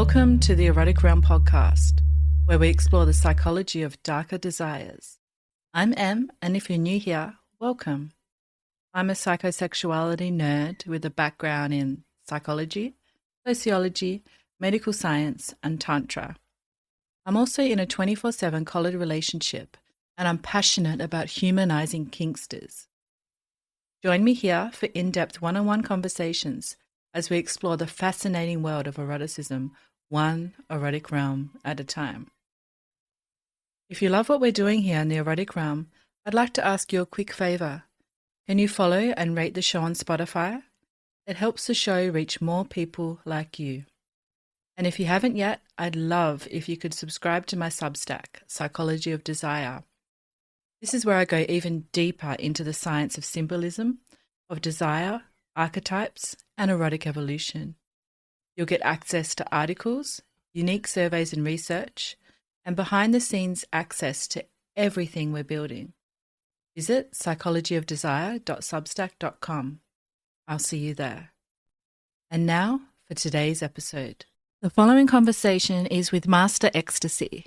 Welcome to the Erotic Realm podcast, where we explore the psychology of darker desires. I'm Em, and if you're new here, welcome. I'm a psychosexuality nerd with a background in psychology, sociology, medical science, and Tantra. I'm also in a 24/7 collared relationship, and I'm passionate about humanizing kinksters. Join me here for in-depth one-on-one conversations as we explore the fascinating world of eroticism, one erotic realm at a time. If you love what we're doing here in the erotic realm, I'd like to ask you a quick favor. Can you follow and rate the show on Spotify? It helps the show reach more people like you. And if you haven't yet, I'd love if you could subscribe to my Substack, Psychology of Desire. This is where I go even deeper into the science of symbolism, of desire, archetypes, and erotic evolution. You'll get access to articles, unique surveys and research, and behind-the-scenes access to everything we're building. Visit psychologyofdesire.substack.com. I'll see you there. And now for today's episode. The following conversation is with Master Ecstasy,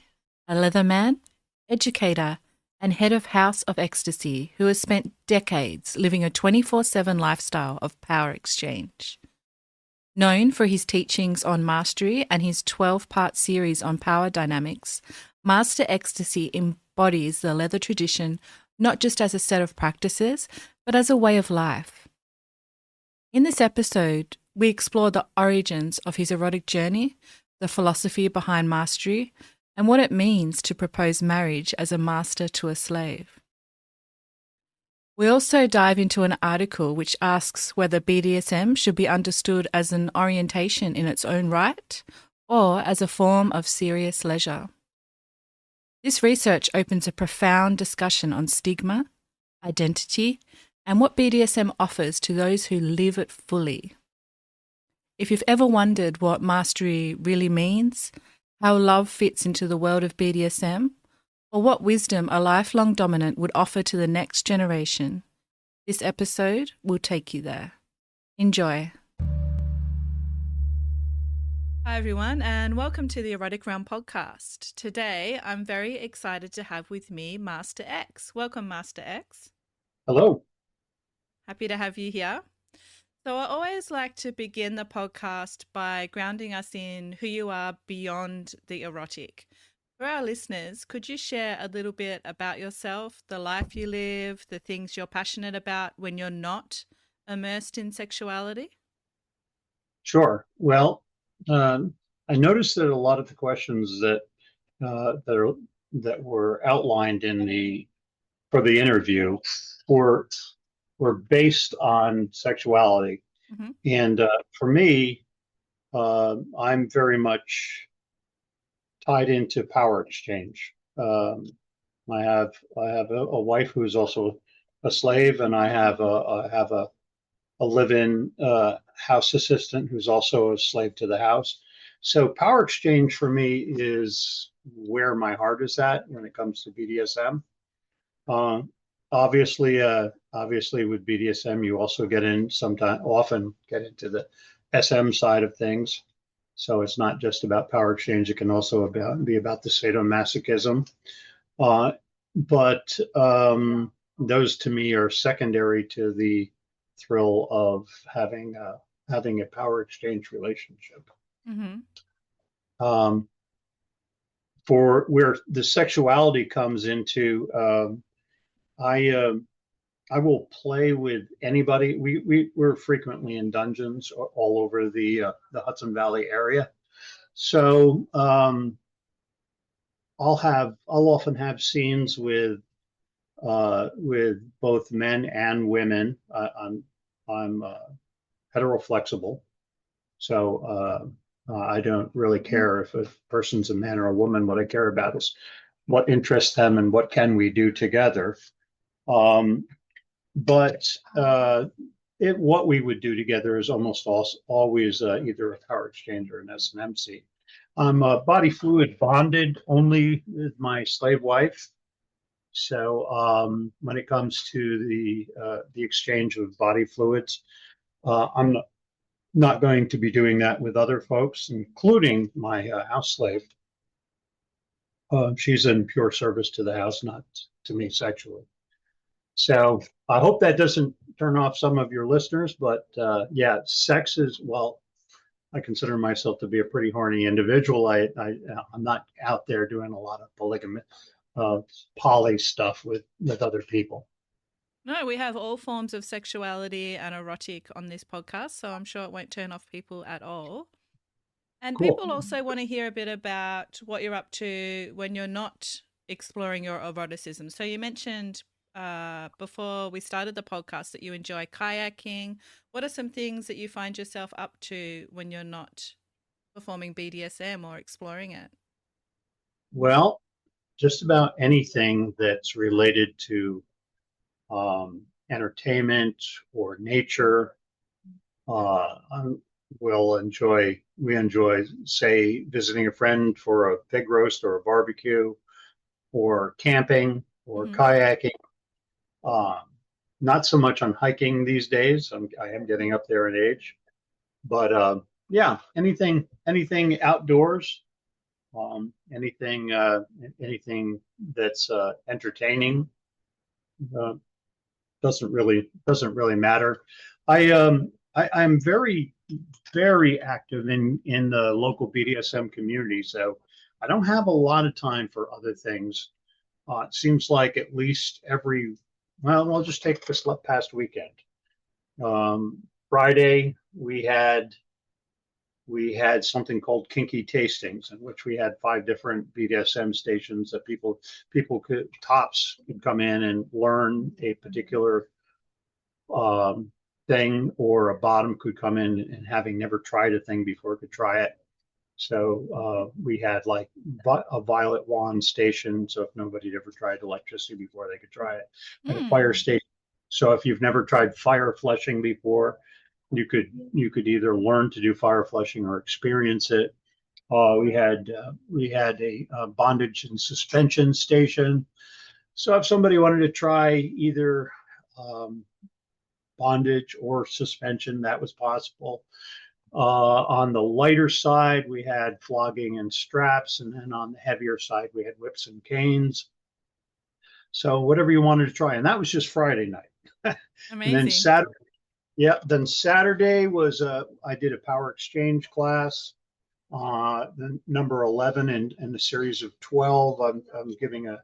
a leatherman, educator, and head of House of Ecstasy who has spent decades living a 24/7 lifestyle of power exchange. Known for his teachings on mastery and his 12-part series on power dynamics, Master Ecstasy embodies the leather tradition not just as a set of practices, but as a way of life. In this episode, we explore the origins of his erotic journey, the philosophy behind mastery, and what it means to propose marriage as a master to a slave. We also dive into an article which asks whether BDSM should be understood as an orientation in its own right or as a form of serious leisure. This research opens a profound discussion on stigma, identity, and what BDSM offers to those who live it fully. If you've ever wondered what mastery really means, how love fits into the world of BDSM, or what wisdom a lifelong dominant would offer to the next generation, this episode will take you there. Enjoy. Hi everyone, and welcome to the Erotic Realm podcast. Today, I'm very excited to have with me Master X. Welcome, Master X. Hello. Happy to have you here. So I always like to begin the podcast by grounding us in who you are beyond the erotic. For our listeners, could you share a little bit about yourself, the life you live, the things you're passionate about when you're not immersed in sexuality? Sure. Well, I noticed that a lot of the questions that were outlined for the interview were based on sexuality, and for me, I'm very much tied into power exchange. I have a wife who's also a slave, and I have a live-in house assistant who's also a slave to the house. So power exchange for me is where my heart is at when it comes to BDSM. Obviously with BDSM, you also often get into the SM side of things. So it's not just about power exchange. It can also be about the sadomasochism. But those to me are secondary to the thrill of having a power exchange relationship. For where the sexuality comes into, I will play with anybody. We're frequently in dungeons all over the Hudson Valley area. So I'll often have scenes with both men and women. I'm heteroflexible, so I don't really care if a person's a man or a woman. What I care about is what interests them and what can we do together. But what we would do together is almost always either a power exchange or an SNMC. I'm body fluid bonded only with my slave wife. So when it comes to the exchange of body fluids, I'm not going to be doing that with other folks, including my house slave. She's in pure service to the house, not to me sexually. So I hope that doesn't turn off some of your listeners, but yeah, sex is, well, I consider myself to be a pretty horny individual. I'm not out there doing a lot of poly stuff with other people. No, we have all forms of sexuality and erotic on this podcast, so I'm sure it won't turn off people at all. And Cool. people also want to hear a bit about what you're up to when you're not exploring your eroticism. So you mentioned before we started the podcast that you enjoy kayaking. What are some things that you find yourself up to when you're not performing BDSM or exploring it? Well, just about anything that's related to entertainment or nature. We enjoy, say, visiting a friend for a pig roast or a barbecue, or camping or kayaking. Not so much on hiking these days. I am getting up there in age, but yeah, anything outdoors, anything that's entertaining. Uh, doesn't really matter. I'm very active in the local BDSM community, so I don't have a lot of time for other things. It seems like at least well, I'll just take this past weekend. Friday we had something called Kinky Tastings, in which we had 5 different BDSM stations that tops could come in and learn a particular thing, or a bottom could come in and, having never tried a thing before, could try it. So we had like a violet wand station, so if nobody had ever tried electricity before, they could try it. And a fire station. So if you've never tried fire flushing before, you could either learn to do fire flushing or experience it. We had a bondage and suspension station. So if somebody wanted to try either bondage or suspension, that was possible. On the lighter side, we had flogging and straps, and then on the heavier side, we had whips and canes. So whatever you wanted to try, and that was just Friday night. Amazing. And then Saturday was I did a power exchange class, the number 11 in the series of 12. I'm giving a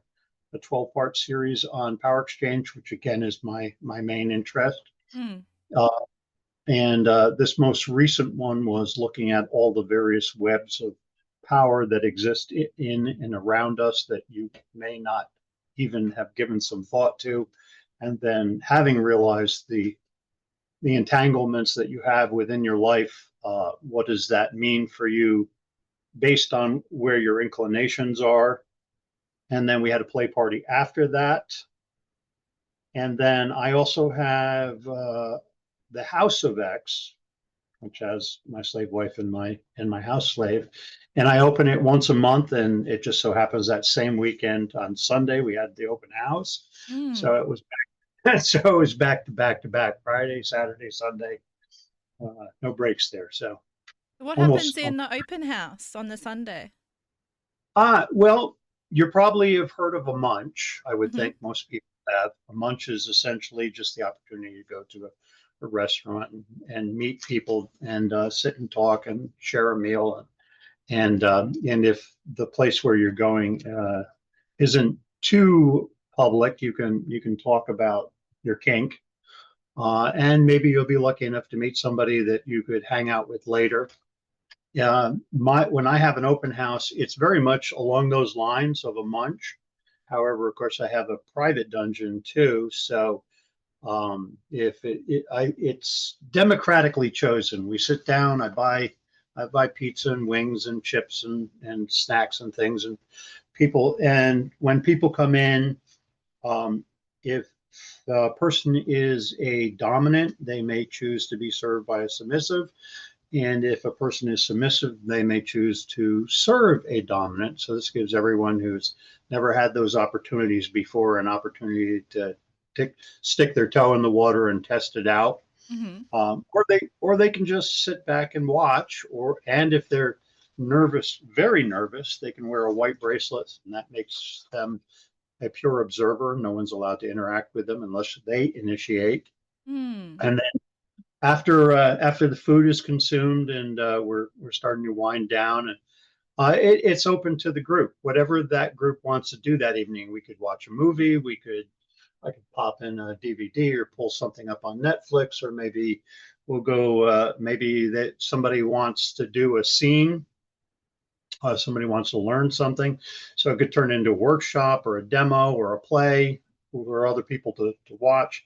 12-part series on power exchange, which again is my main interest. And this most recent one was looking at all the various webs of power that exist in and around us that you may not even have given some thought to. And then, having realized the entanglements that you have within your life, what does that mean for you based on where your inclinations are? And then we had a play party after that. And then I also have the House of X, which has my slave wife and my house slave, and I open it once a month. And it just so happens that same weekend on Sunday we had the open house, so it was back to back, Friday, Saturday, Sunday, no breaks there. So what happens in the open house on the Sunday? Well, you probably have heard of a munch. I would think most people have. A munch is essentially just the opportunity to go to a restaurant and meet people and sit and talk and share a meal, and if the place where you're going isn't too public, you can talk about your kink, and maybe you'll be lucky enough to meet somebody that you could hang out with later. When I have an open house, it's very much along those lines of a munch. However, of course, I have a private dungeon too, so if it's democratically chosen. We sit down, I buy pizza and wings and chips and snacks and things, and when people come in, if the person is a dominant, they may choose to be served by a submissive. And if a person is submissive, they may choose to serve a dominant. So this gives everyone who's never had those opportunities before an opportunity to stick their toe in the water and test it out. Or they can just sit back and watch. And if they're nervous, very nervous, they can wear a white bracelet, and that makes them a pure observer. No one's allowed to interact with them unless they initiate. Mm. And then after the food is consumed and we're starting to wind down, and it's open to the group. Whatever that group wants to do that evening, we could watch a movie. I could pop in a DVD or pull something up on Netflix, or maybe we'll go. Maybe that somebody wants to do a scene. Somebody wants to learn something, so it could turn into a workshop or a demo or a play for other people to watch.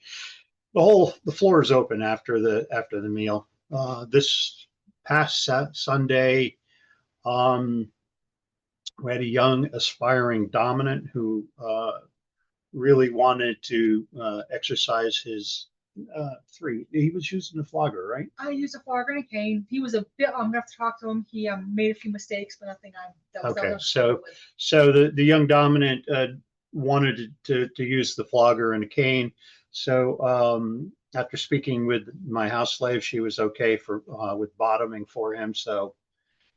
The floor is open after the meal. This past Sunday, we had a young aspiring dominant who really wanted to exercise his three. He was using the flogger, right? I used a flogger and a cane. He was a bit. I'm gonna have to talk to him. He made a few mistakes, but nothing. Okay, so the young dominant wanted to use the flogger and a cane. So after speaking with my house slave, she was okay for with bottoming for him. So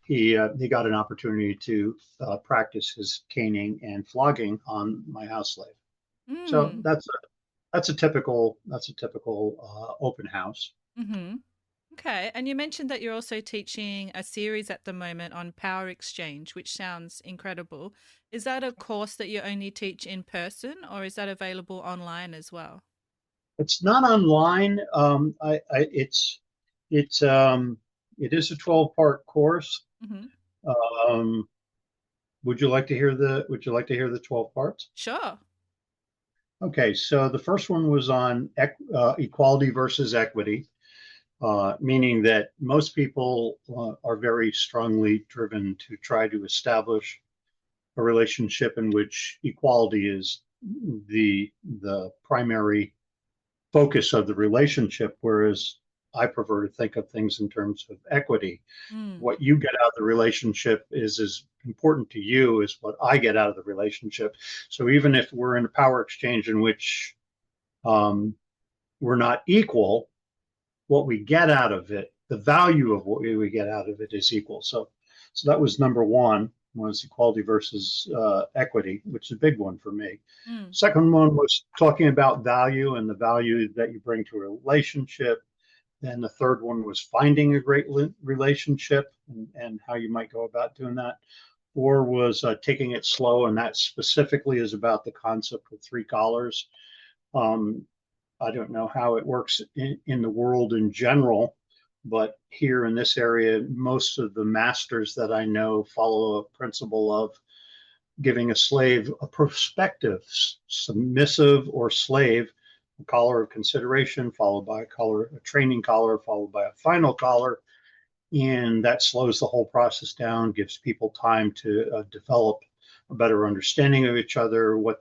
he got an opportunity to practice his caning and flogging on my house slave. So Mm. that's a typical open house. Mm-hmm. Okay. And you mentioned that you're also teaching a series at the moment on power exchange, which sounds incredible. Is that a course that you only teach in person, or is that available online as well? It's not online. It's it is a 12-part course. Mm-hmm. Um, would you like to hear the 12 parts? Sure. Okay, so the first one was on equality versus equity, meaning that most people are very strongly driven to try to establish a relationship in which equality is the primary focus of the relationship, whereas I prefer to think of things in terms of equity. Mm. What you get out of the relationship is as important to you as what I get out of the relationship. So even if we're in a power exchange in which um, we're not equal, what we get out of it, the value of what we get out of it is equal. So that was number one, was equality versus equity, which is a big one for me. Mm. Second one was talking about value and the value that you bring to a relationship. Then the third one was finding a great relationship and how you might go about doing that. Four was taking it slow, and that specifically is about the concept of three collars. Um, I don't know how it works in the world in general, but here in this area, most of the masters that I know follow a principle of giving a slave a prospective, submissive or slave, a collar of consideration, followed by a training collar, followed by a final collar. And that slows the whole process down, gives people time to develop a better understanding of each other, what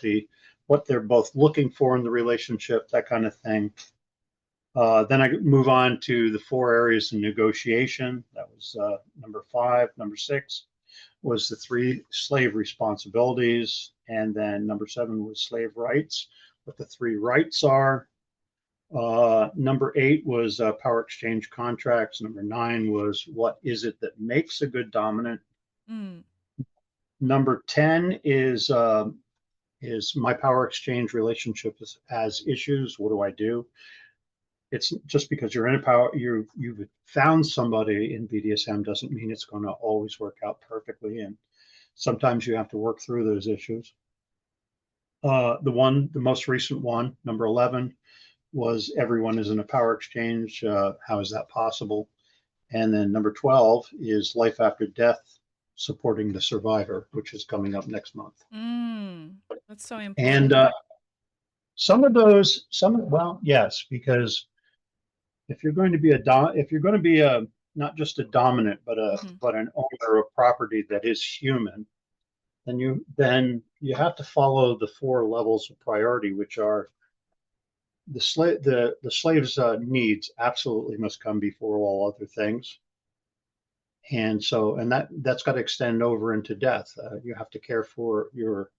they're both looking for in the relationship, that kind of thing. Then I move on to the four areas of negotiation. That was number 5. Number 6 was the 3 slave responsibilities. And then number 7 was slave rights, what the 3 rights are. Number 8 was power exchange contracts. Number 9 was what is it that makes a good dominant. Mm. Number 10 is my power exchange relationship as issues. What do I do? It's just because you're in a power, you've found somebody in BDSM doesn't mean it's going to always work out perfectly, and sometimes you have to work through those issues. The most recent one, number 11, was everyone is in a power exchange. How is that possible? And then number 12 is life after death, supporting the survivor, which is coming up next month. Mm. That's so And important. well, yes, because if you're going to be not just a dominant, but Mm-hmm. an owner of property that is human, then you have to follow the 4 levels of priority, which are the slave's needs absolutely must come before all other things. And so, that's got to extend over into death. You have to care for your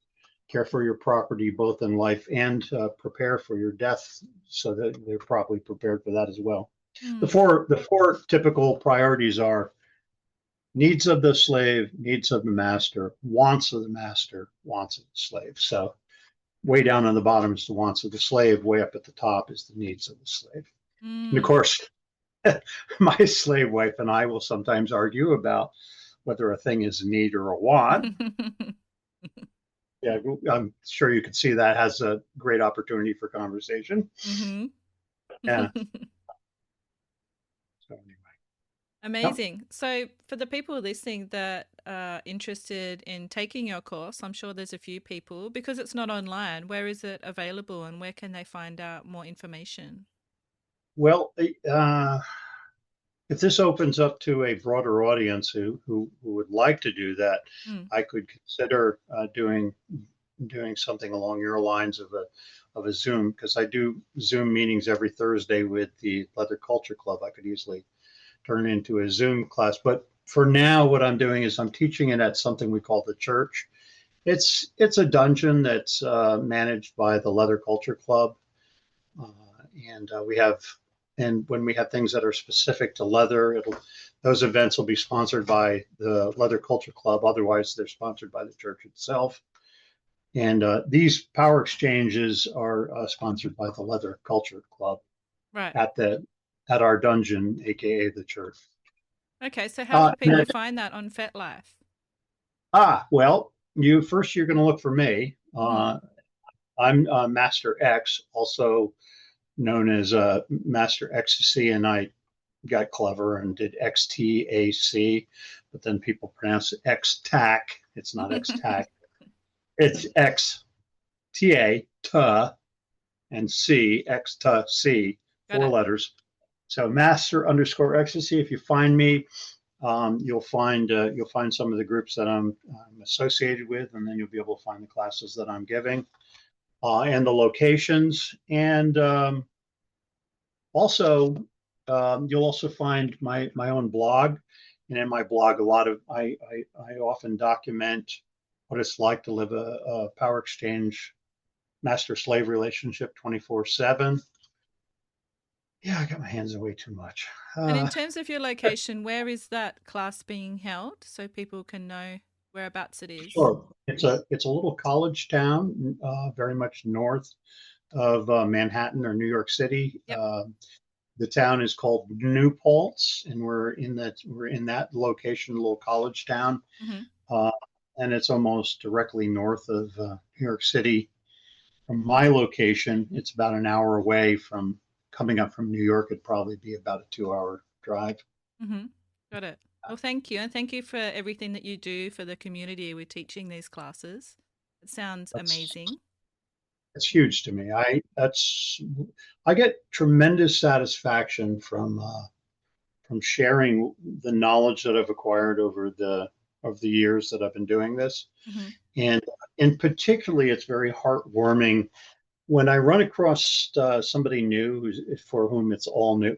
property both in life and prepare for your death so that they're properly prepared for that as well. The four typical priorities are needs of the slave, needs of the master, wants of the master, wants of the slave. So way down on the bottom is the wants of the slave. Way up at the top is the needs of the slave. And of course, my slave wife and I will sometimes argue about whether a thing is a need or a want. Yeah, I'm sure you can see that has a great opportunity for conversation. Yeah. So anyway. Amazing. So for the people listening that are interested in taking your course, I'm sure there's a few people, because it's not online, where is it available and where can they find out more information? Well, if this opens up to a broader audience who would like to do that, I could consider doing something along your lines of a Zoom, because I do Zoom meetings every Thursday with the Leather Culture Club. I could easily turn it into a Zoom class, but for now, what I'm doing is I'm teaching it at something we call the church. It's a dungeon that's managed by the Leather Culture Club, and when we have things that are specific to leather, those events will be sponsored by the Leather Culture Club. Otherwise, they're sponsored by the church itself. And these power exchanges are sponsored by the Leather Culture Club, right, at our dungeon, aka the church. Okay, so how would people find that on FetLife? Well, you're going to look for me. I'm Master X, also known as Master Ecstasy, and I got clever and did Xtac, but then people pronounce it Xtac. It's not Xtac. It's Xta, and C, Xtac, four letters. So Master _Ecstasy. If you find me, you'll find some of the groups that I'm associated with, and then you'll be able to find the classes that I'm giving, and the locations. And also, you'll also find my own blog. And in my blog, I often document what it's like to live a power exchange master-slave relationship 24/7. Yeah, I got my hands in way too much. And in terms of your location, where is that class being held so people can know whereabouts it is? Sure. It's a little college town, very much north of Manhattan or New York City. Yep. The town is called New Paltz, and we're in that location, a little college town, and it's almost directly north of New York City. From my location, it's about an hour away. From coming up from New York, it'd probably be about a 2-hour drive. Got it. Well, thank you. And thank you for everything that you do for the community with teaching these classes. It sounds amazing. It's huge to me. I get tremendous satisfaction from sharing the knowledge that I've acquired over the years that I've been doing this. And in particularly, it's very heartwarming when I run across somebody new for whom it's all new.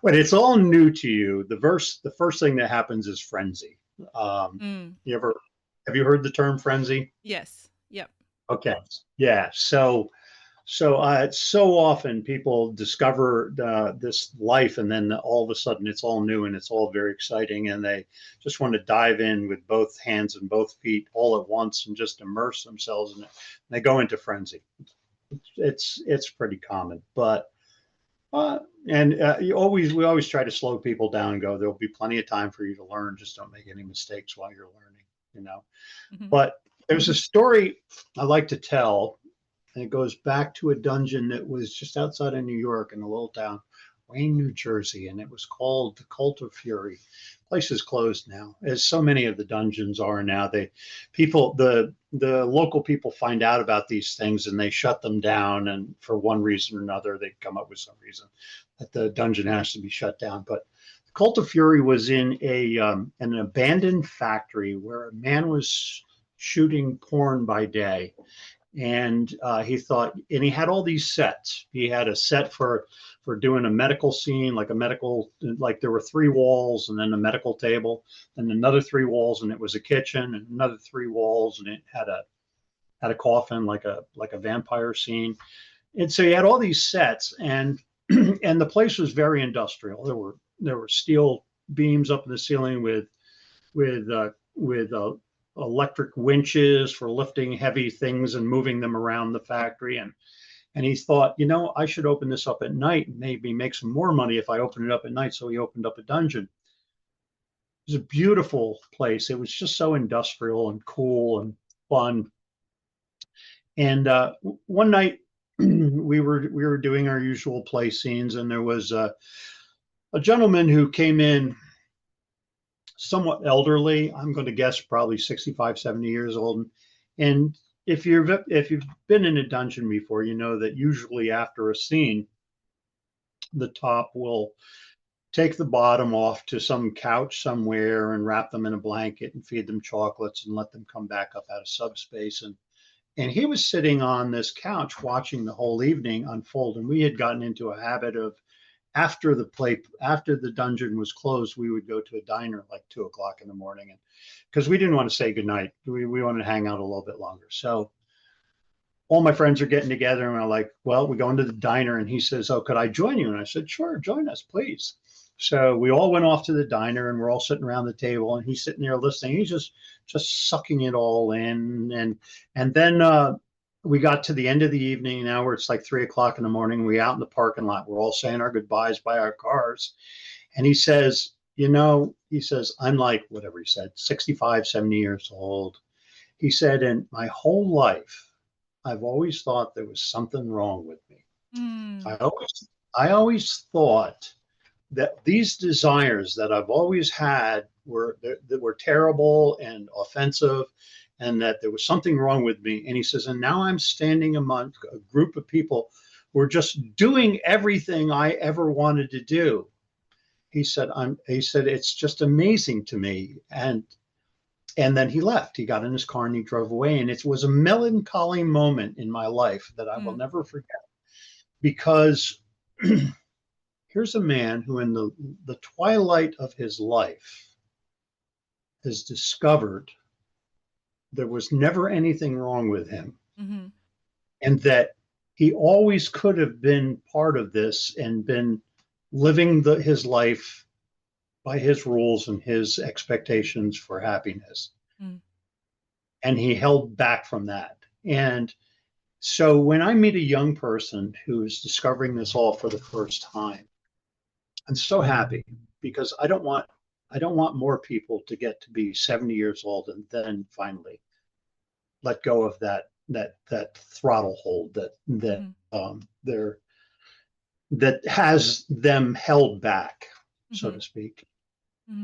When it's all new to you, the first thing that happens is frenzy. Have you heard the term frenzy? Yes. Yep. Okay. Yeah. So often people discover this life, and then all of a sudden it's all new and it's all very exciting, and they just want to dive in with both hands and both feet all at once and just immerse themselves in it. And they go into frenzy. It's pretty common, but we always try to slow people down and go, there'll be plenty of time for you to learn. Just don't make any mistakes while you're learning, But there's a story I like to tell. And it goes back to a dungeon that was just outside of New York in a little town, Wayne, New Jersey, and it was called the Cult of Fury. The place is closed now, as so many of the dungeons are now. The local people find out about these things and they shut them down, and for one reason or another, they come up with some reason that the dungeon has to be shut down. But the Cult of Fury was in an abandoned factory where a man was shooting porn by day. And he had all these sets. He had a set for doing a medical scene, like there were 3 walls and then a medical table, and another 3 walls, and it was a kitchen, and another 3 walls, and it had a coffin, like a vampire scene. And so he had all these sets, and and the place was very industrial. There were steel beams up in the ceiling with electric winches for lifting heavy things and moving them around the factory. And he thought, I should open this up at night and maybe make some more money if I open it up at night. So he opened up a dungeon. It was a beautiful place. It was just so industrial and cool and fun. And one night we were doing our usual play scenes, and there was a gentleman who came in somewhat elderly. I'm going to guess probably 65, 70 years old. And if you've been in a dungeon before, you know that usually after a scene, the top will take the bottom off to some couch somewhere and wrap them in a blanket and feed them chocolates and let them come back up out of subspace. And he was sitting on this couch watching the whole evening unfold. And we had gotten into a habit of, after the dungeon was closed, we would go to a diner like 2:00 in the morning, and because we didn't want to say goodnight, we wanted to hang out a little bit longer. So all my friends are getting together, and we're like, well, we go into the diner, and he says, oh, could I join you? And I said, sure, join us, please. So we all went off to the diner, and we're all sitting around the table, and he's sitting there listening. He's just sucking it all in, and then we got to the end of the evening now where it's like 3:00 in the morning. We out in the parking lot. We're all saying our goodbyes by our cars. And he says, I'm like, whatever he said, 65, 70 years old. He said, in my whole life, I've always thought there was something wrong with me. I always thought that these desires that I've always had were terrible and offensive, and that there was something wrong with me. And he says, and now I'm standing among a group of people who are just doing everything I ever wanted to do. He said, it's just amazing to me. And then he left. He got in his car and he drove away. And it was a melancholy moment in my life that I will never forget, because here's a man who in the twilight of his life has discovered there was never anything wrong with him, and that he always could have been part of this and been living his life by his rules and his expectations for happiness. And he held back from that. And so when I meet a young person who is discovering this all for the first time, I'm so happy, because I don't want more people to get to be 70 years old and then finally let go of that throttle hold that has them held back, so to speak.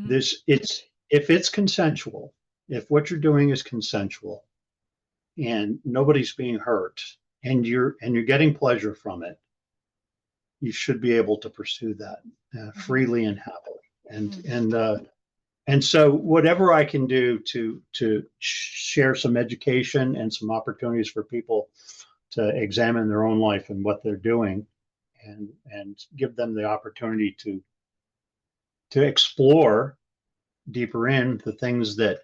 If it's consensual, if what you're doing is consensual and nobody's being hurt and you're getting pleasure from it, you should be able to pursue that freely and happily. And so whatever I can do to share some education and some opportunities for people to examine their own life and what they're doing, and give them the opportunity to explore deeper in the things that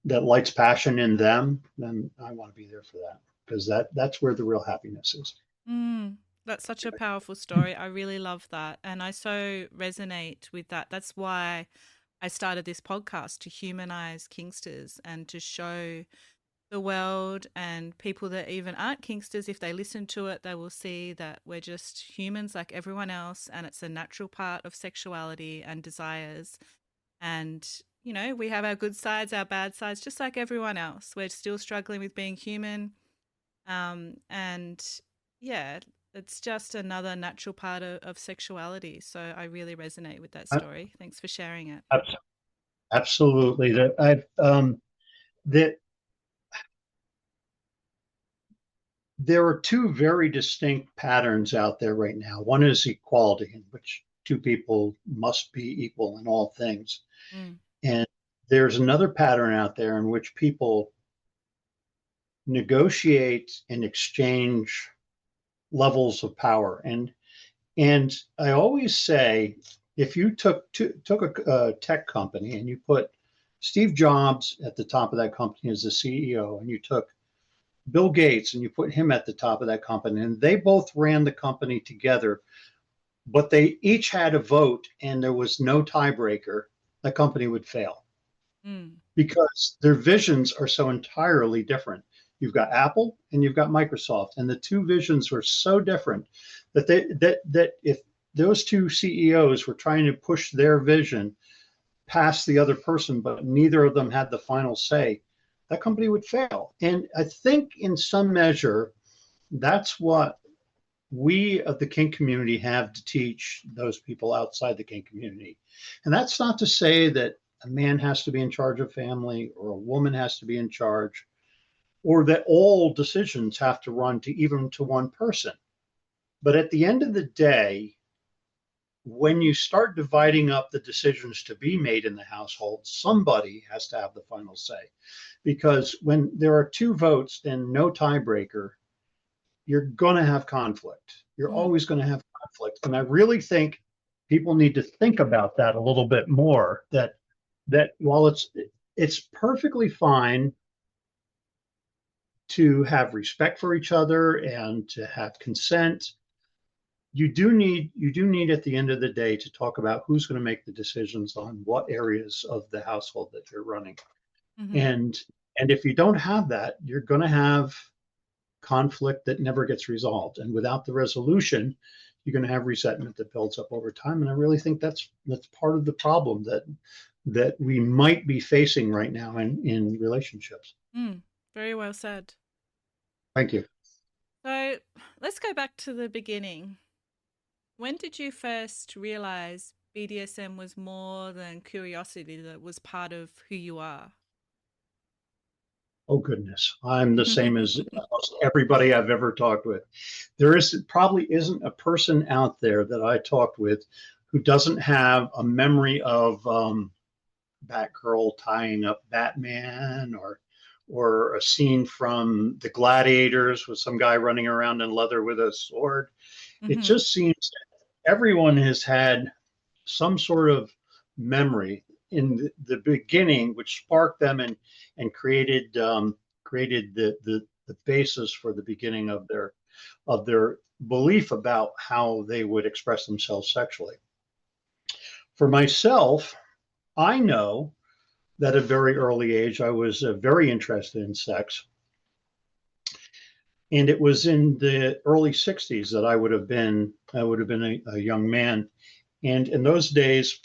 lights passion in them, then I want to be there for that, because that's where the real happiness is. That's such a powerful story. I really love that. And I so resonate with that. That's why I started this podcast, to humanize Kingsters and to show the world and people that even aren't Kingsters, if they listen to it, they will see that we're just humans like everyone else, and it's a natural part of sexuality and desires. And, we have our good sides, our bad sides, just like everyone else. We're still struggling with being human. And yeah, it's just another natural part of sexuality. So I really resonate with that story. Thanks for sharing it. Absolutely. There are two very distinct patterns out there right now. One is equality, in which two people must be equal in all things. And there's another pattern out there in which people negotiate and exchange levels of power. And I always say, if you took a tech company and you put Steve Jobs at the top of that company as the CEO, and you took Bill Gates and you put him at the top of that company, and they both ran the company together, but they each had a vote and there was no tiebreaker, the company would fail because their visions are so entirely different. You've got Apple and you've got Microsoft, and the two visions were so different that that if those two CEOs were trying to push their vision past the other person, but neither of them had the final say, that company would fail. And I think in some measure, that's what we of the kink community have to teach those people outside the kink community. And that's not to say that a man has to be in charge of family or a woman has to be in charge, or that all decisions have to run to even to one person. But at the end of the day, when you start dividing up the decisions to be made in the household, somebody has to have the final say. Because when there are two votes and no tiebreaker, you're going to have conflict. You're always going to have conflict. And I really think people need to think about that a little bit more, that while it's perfectly fine to have respect for each other and to have consent, you do need at the end of the day to talk about who's going to make the decisions on what areas of the household that you're running. And if you don't have that, you're going to have conflict that never gets resolved. And without the resolution, you're going to have resentment that builds up over time. And I really think that's part of the problem that we might be facing right now in relationships. Very well said. Thank you. So let's go back to the beginning. When did you first realize BDSM was more than curiosity, that was part of who you are? Oh, goodness. I'm the same as almost everybody I've ever talked with. There probably isn't a person out there that I talked with who doesn't have a memory of Batgirl tying up Batman, or a scene from The Gladiators with some guy running around in leather with a sword. It just seems that everyone has had some sort of memory in the beginning, which sparked them and created the basis for the beginning of their belief about how they would express themselves sexually. For myself, I know that at a very early age, I was very interested in sex. And it was in the early 60s that I would have been a young man. And in those days,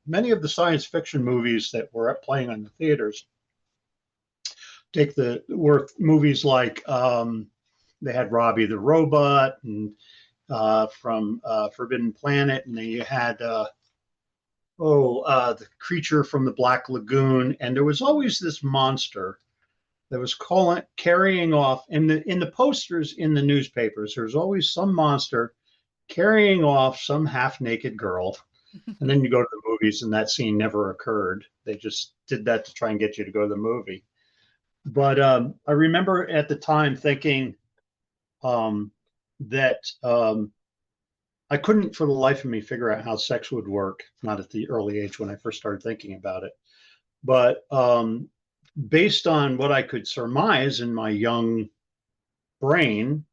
many of the science fiction movies that were playing on the theaters were movies like they had Robbie the Robot and from Forbidden Planet, and then you had the creature from the Black Lagoon, and there was always this monster that was carrying off in the posters in the newspapers. There's always some monster carrying off some half-naked girl. And then you go to the movies and that scene never occurred. They just did that to try and get you to go to the movie. But I remember at the time thinking that I couldn't for the life of me figure out how sex would work, not at the early age when I first started thinking about it. But based on what I could surmise in my young brain,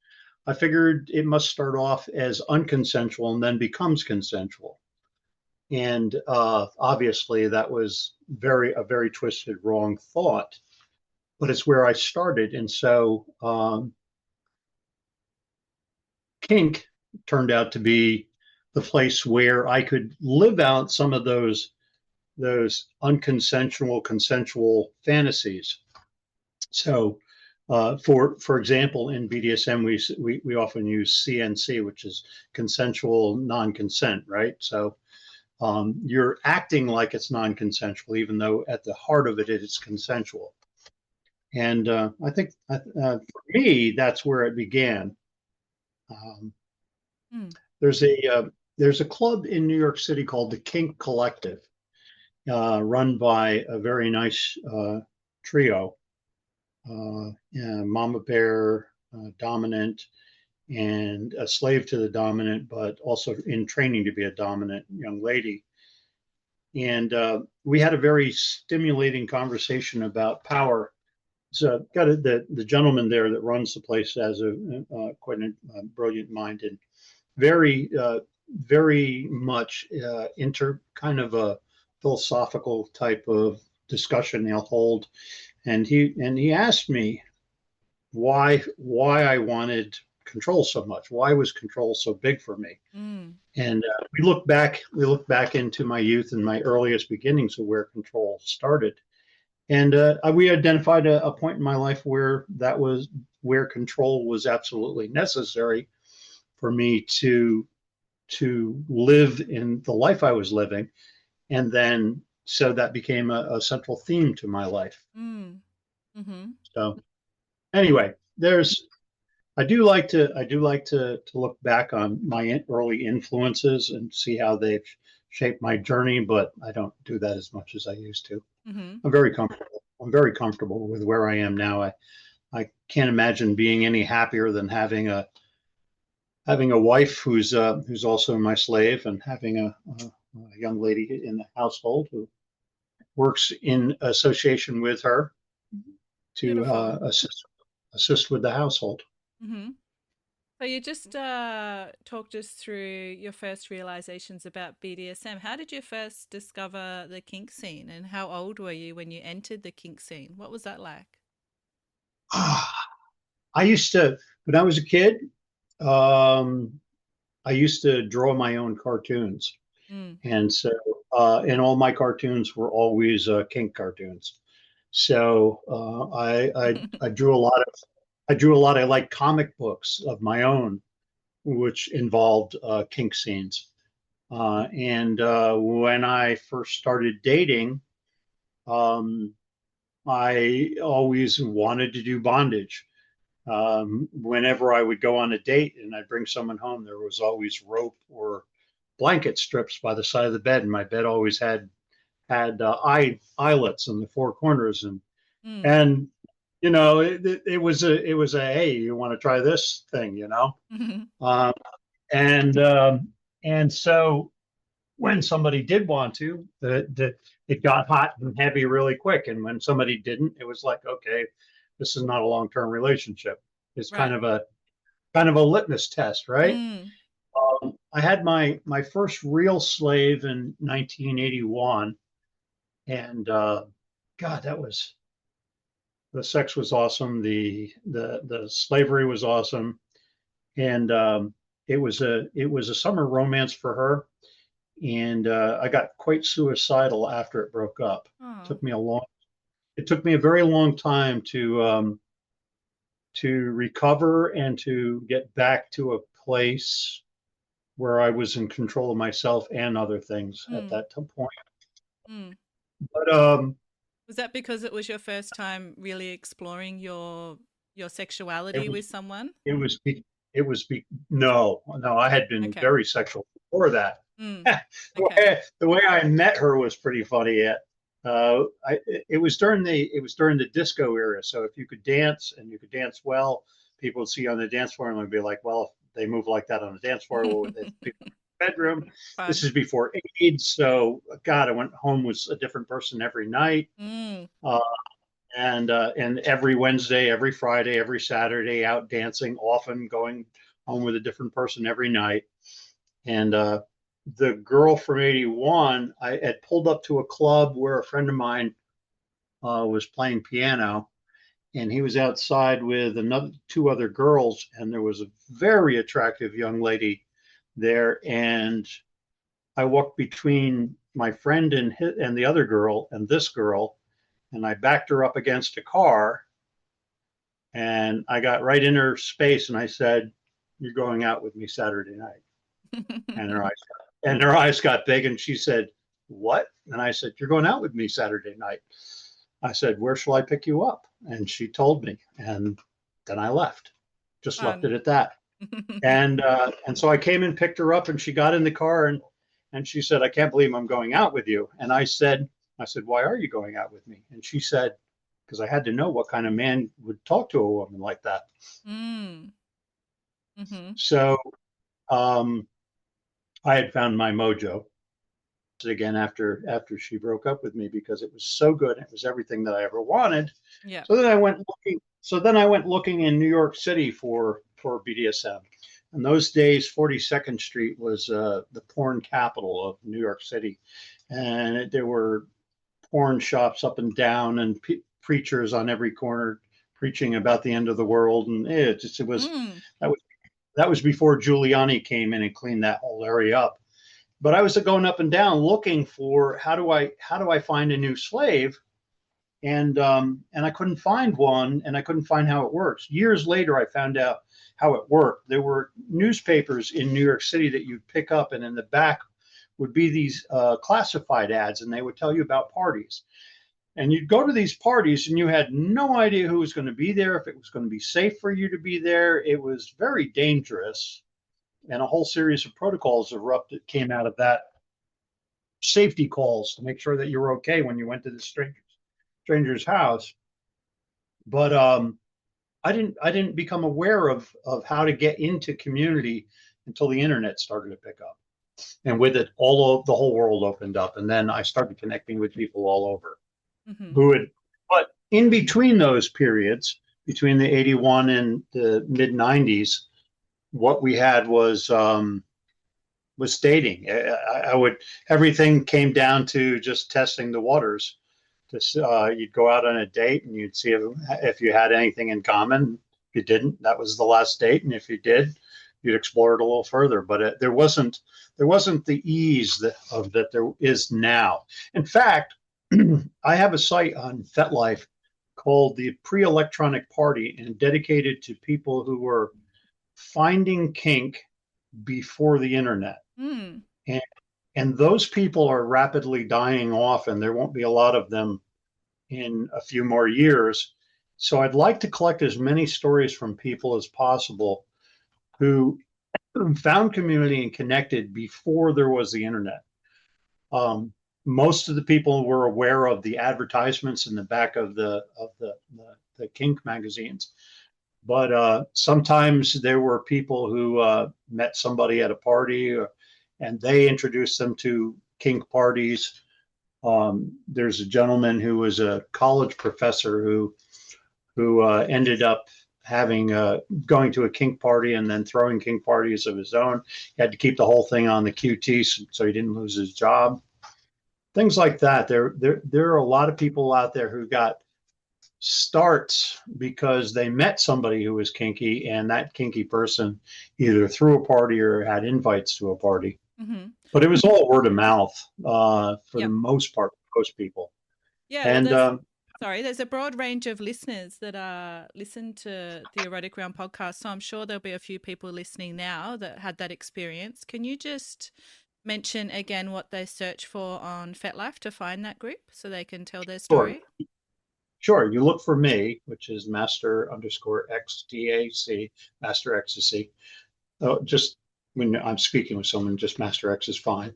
I figured it must start off as unconsensual and then becomes consensual. And obviously that was a very twisted, wrong thought, but it's where I started. And so kink turned out to be the place where I could live out some of those unconsensual, consensual fantasies. So for example, in BDSM, we often use CNC, which is consensual non-consent, right? So you're acting like it's non-consensual, even though at the heart of it, it's consensual. And I think for me, that's where it began. There's a club in New York City called the Kink Collective, run by a very nice trio, Mama Bear, dominant, and a slave to the dominant, but also in training to be a dominant young lady. And we had a very stimulating conversation about power. So the gentleman there that runs the place has quite a brilliant mind, very, very much kind of a philosophical type of discussion they'll hold. And he asked me why I wanted control so much. Why was control so big for me? Mm. And we look back into my youth and my earliest beginnings of where control started. And we identified a point in my life where that was where control was absolutely necessary for me to live in the life I was living. And then so that became a central theme to my life. Mm. Mm-hmm. So anyway, I do like to look back on my early influences and see how they've shaped my journey, but I don't do that as much as I used to. Mm-hmm. I'm very comfortable. I'm very comfortable with where I am now. I can't imagine being any happier than having a wife who's also my slave, and having a young lady in the household who works in association with her to Beautiful. assist with the household. Mm-hmm. So you just talked us through your first realizations about BDSM. How did you first discover the kink scene, and how old were you when you entered the kink scene? What was that like? I used to, when I was a kid, um, I used to draw my own cartoons, Mm. and so and all my cartoons were always kink cartoons. So I drew a lot of like comic books of my own, which involved kink scenes. And when I first started dating, um, I always wanted to do bondage. Whenever I would go on a date and I'd bring someone home, there was always rope or blanket strips by the side of the bed, and my bed always had eyelets in the four corners, Mm. and you know it was a hey, you want to try this thing, you know. Mm-hmm. Um, and and so when somebody did want to, it got hot and heavy really quick. And when somebody didn't, it was like, okay, this is not a long-term relationship. It's Right. kind of a litmus test, right? Mm. I had my first real slave in 1981, and God, that was the sex was awesome. The slavery was awesome, and it was a summer romance for her, and I got quite suicidal after it broke up. It Oh. took me it took me a very long time to recover and to get back to a place where I was in control of myself and other things at Mm. that point. Mm. But Was that because it was your first time really exploring your it sexuality was with someone? it was no, I had been Okay. very sexual before that. Mm. Okay. The way I met her was pretty funny. It was during the disco era. So if you could dance and you could dance well, people would see you on the dance floor and they'd be like, "Well, if they move like that on the dance floor, well, if people in the bedroom." This Fun. is before AIDS, so God, I went home with a different person every night. Mm. Uh, and every Wednesday, every Friday, every Saturday, out dancing, often going home with a different person every night. And the girl from '81, I had pulled up to a club where a friend of mine was playing piano, and he was outside with another two other girls, and there was a very attractive young lady there, and I walked between my friend and the other girl and this girl, and I backed her up against a car, and I got right in her space, and I said, "You're going out with me Saturday night." And her eyes got big, and she said, "What?" And I said, "You're going out with me Saturday night." I said, "Where shall I pick you up?" And she told me, and then I left. Just left it Fun. at that. And so I came and picked her up, and she got in the car, and she said, "I can't believe I'm going out with you." And I said, "Why are you going out with me?" And she said, "Because I had to know what kind of man would talk to a woman like that." Mm. Mm-hmm. So um, I had found my mojo again after she broke up with me, because it was so good. It was everything that I ever wanted. Yeah. So then I went looking in New York City for BDSM, In those days, 42nd Street was the porn capital of New York City, and there were porn shops up and down, and preachers on every corner preaching about the end of the world, and it was that was before Giuliani came in and cleaned that whole area up. But I was going up and down looking for how do I find a new slave, and I couldn't find one, and I couldn't find how it works. Years later, I found out how it worked. There were newspapers in New York City that you'd pick up, and in the back would be these classified ads, and they would tell you about parties. And you'd go to these parties, and you had no idea who was going to be there, if it was going to be safe for you to be there. It was very dangerous, and a whole series of protocols came out of that. Safety calls to make sure that you were okay when you went to the stranger's house. But I didn't become aware of how to get into community until the internet started to pick up, and with it, the whole world opened up, and then I started connecting with people all over. But in between those periods, between the 81 and the mid 90s, what we had was dating. Everything came down to just testing the waters. You'd go out on a date and you'd see if you had anything in common. If you didn't, that was the last date, and if you did, you'd explore it a little further. But there wasn't the ease that there is now. In fact, I have a site on FetLife called the Pre-Electronic Party, and dedicated to people who were finding kink before the internet. And those people are rapidly dying off, and there won't be a lot of them in a few more years. So I'd like to collect as many stories from people as possible who found community and connected before there was the internet. Most of the people were aware of the advertisements in the back of the kink magazines, but sometimes there were people who met somebody at a party, and they introduced them to kink parties. There's a gentleman who was a college professor who ended up going to a kink party and then throwing kink parties of his own. He had to keep the whole thing on the QT so he didn't lose his job. Things like that. There are a lot of people out there who got starts because they met somebody who was kinky, and that kinky person either threw a party or had invites to a party. But it was all word of mouth for the most part, most people. Yeah. And there's a broad range of listeners that listen to the Erotic Realm podcast, so I'm sure there'll be a few people listening now that had that experience. Can you just mention again what they search for on FetLife to find that group so they can tell their story? Sure. You look for me, which is master_XTAC, Master Ecstasy. Just when I'm speaking with someone, just Master X is fine.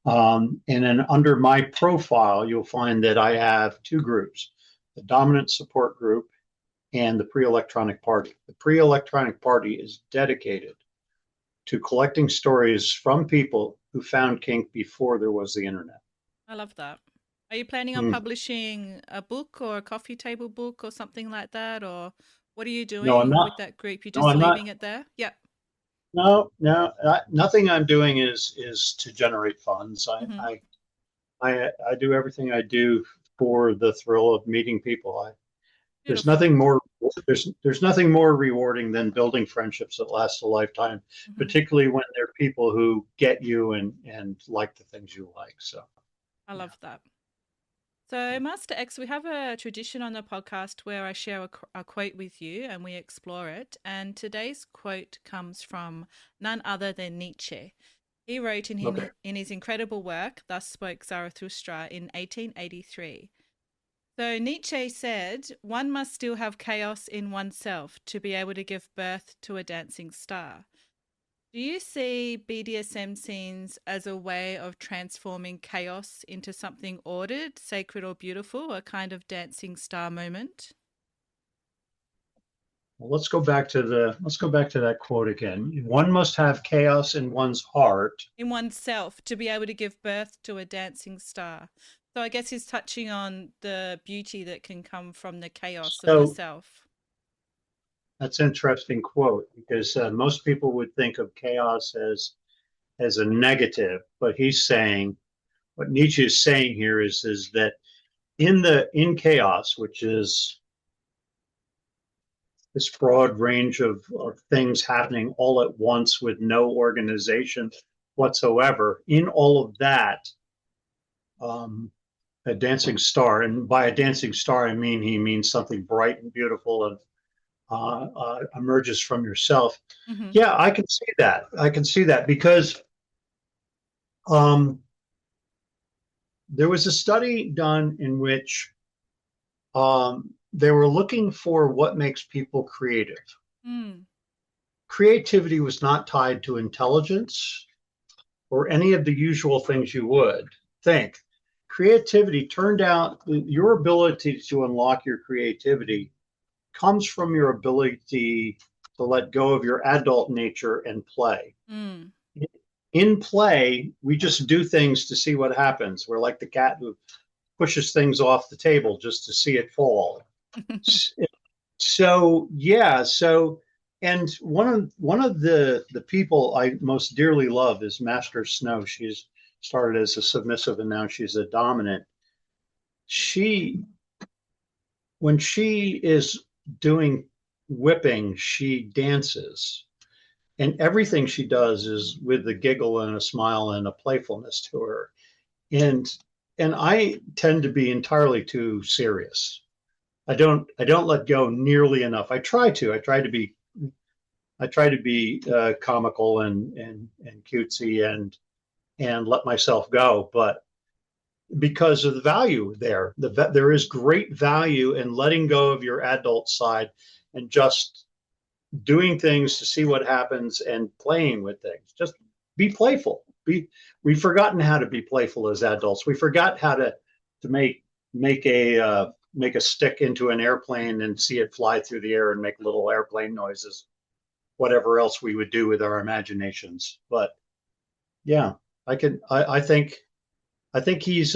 And then under my profile, you'll find that I have two groups: the Dominant Support Group and the Pre-Electronic Party. The Pre-Electronic Party is dedicated to collecting stories from people who found kink before there was the internet. I love that. Are you planning on publishing a book or a coffee table book or something like that? Or what are you doing with that group? You're just leaving it there? Yeah. No, nothing I'm doing is to generate funds. I do everything I do for the thrill of meeting people. There's nothing more rewarding than building friendships that last a lifetime, particularly when they're people who get you and like the things you like. So I love that. So Master X, we have a tradition on the podcast where I share a quote with you and we explore it. And today's quote comes from none other than Nietzsche. He wrote in his incredible work, Thus Spoke Zarathustra, in 1883. So Nietzsche said, "One must still have chaos in oneself to be able to give birth to a dancing star." Do you see BDSM scenes as a way of transforming chaos into something ordered, sacred, or beautiful, a kind of dancing star moment? Well, let's go back to that quote again. One must have chaos in one's heart, in oneself, to be able to give birth to a dancing star. So I guess he's touching on the beauty that can come from the chaos of the self. That's an interesting quote, because most people would think of chaos as a negative, but he's saying, what Nietzsche is saying here is that in chaos, which is this broad range of things happening all at once with no organization whatsoever, in all of that, a dancing star, and by a dancing star, he means something bright and beautiful and emerges from yourself. Mm-hmm. Yeah, I can see that. I can see that because there was a study done in which they were looking for what makes people creative. Creativity was not tied to intelligence or any of the usual things you would think. Creativity turned out, your ability to unlock your creativity comes from your ability to let go of your adult nature and play. In play, we just do things to see what happens. We're like the cat who pushes things off the table just to see it fall. So yeah, and one of the people I most dearly love is Master Snow. She's started as a submissive and now she's a dominant. When she is doing whipping, she dances, and everything she does is with a giggle and a smile and a playfulness to her. And I tend to be entirely too serious. I don't let go nearly enough. I try to be comical and cutesy and let myself go, but because of the value there, there is great value in letting go of your adult side and just doing things to see what happens and playing with things. Just be playful. We've forgotten how to be playful as adults. We forgot how to make a stick into an airplane and see it fly through the air and make little airplane noises, whatever else we would do with our imaginations. But yeah, I think he's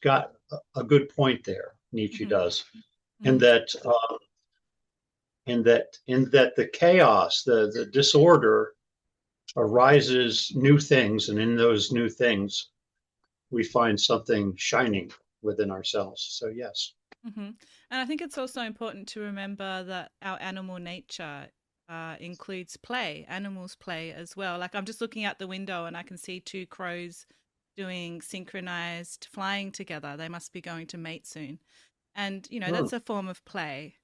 got a good point there. Nietzsche does, and that the chaos, the disorder, arises new things, and in those new things, we find something shining within ourselves. So yes. And I think it's also important to remember that our animal nature includes play. Animals play as well. Like I'm just looking out the window and I can see two crows doing synchronized flying together. They must be going to mate soon. And, that's a form of play.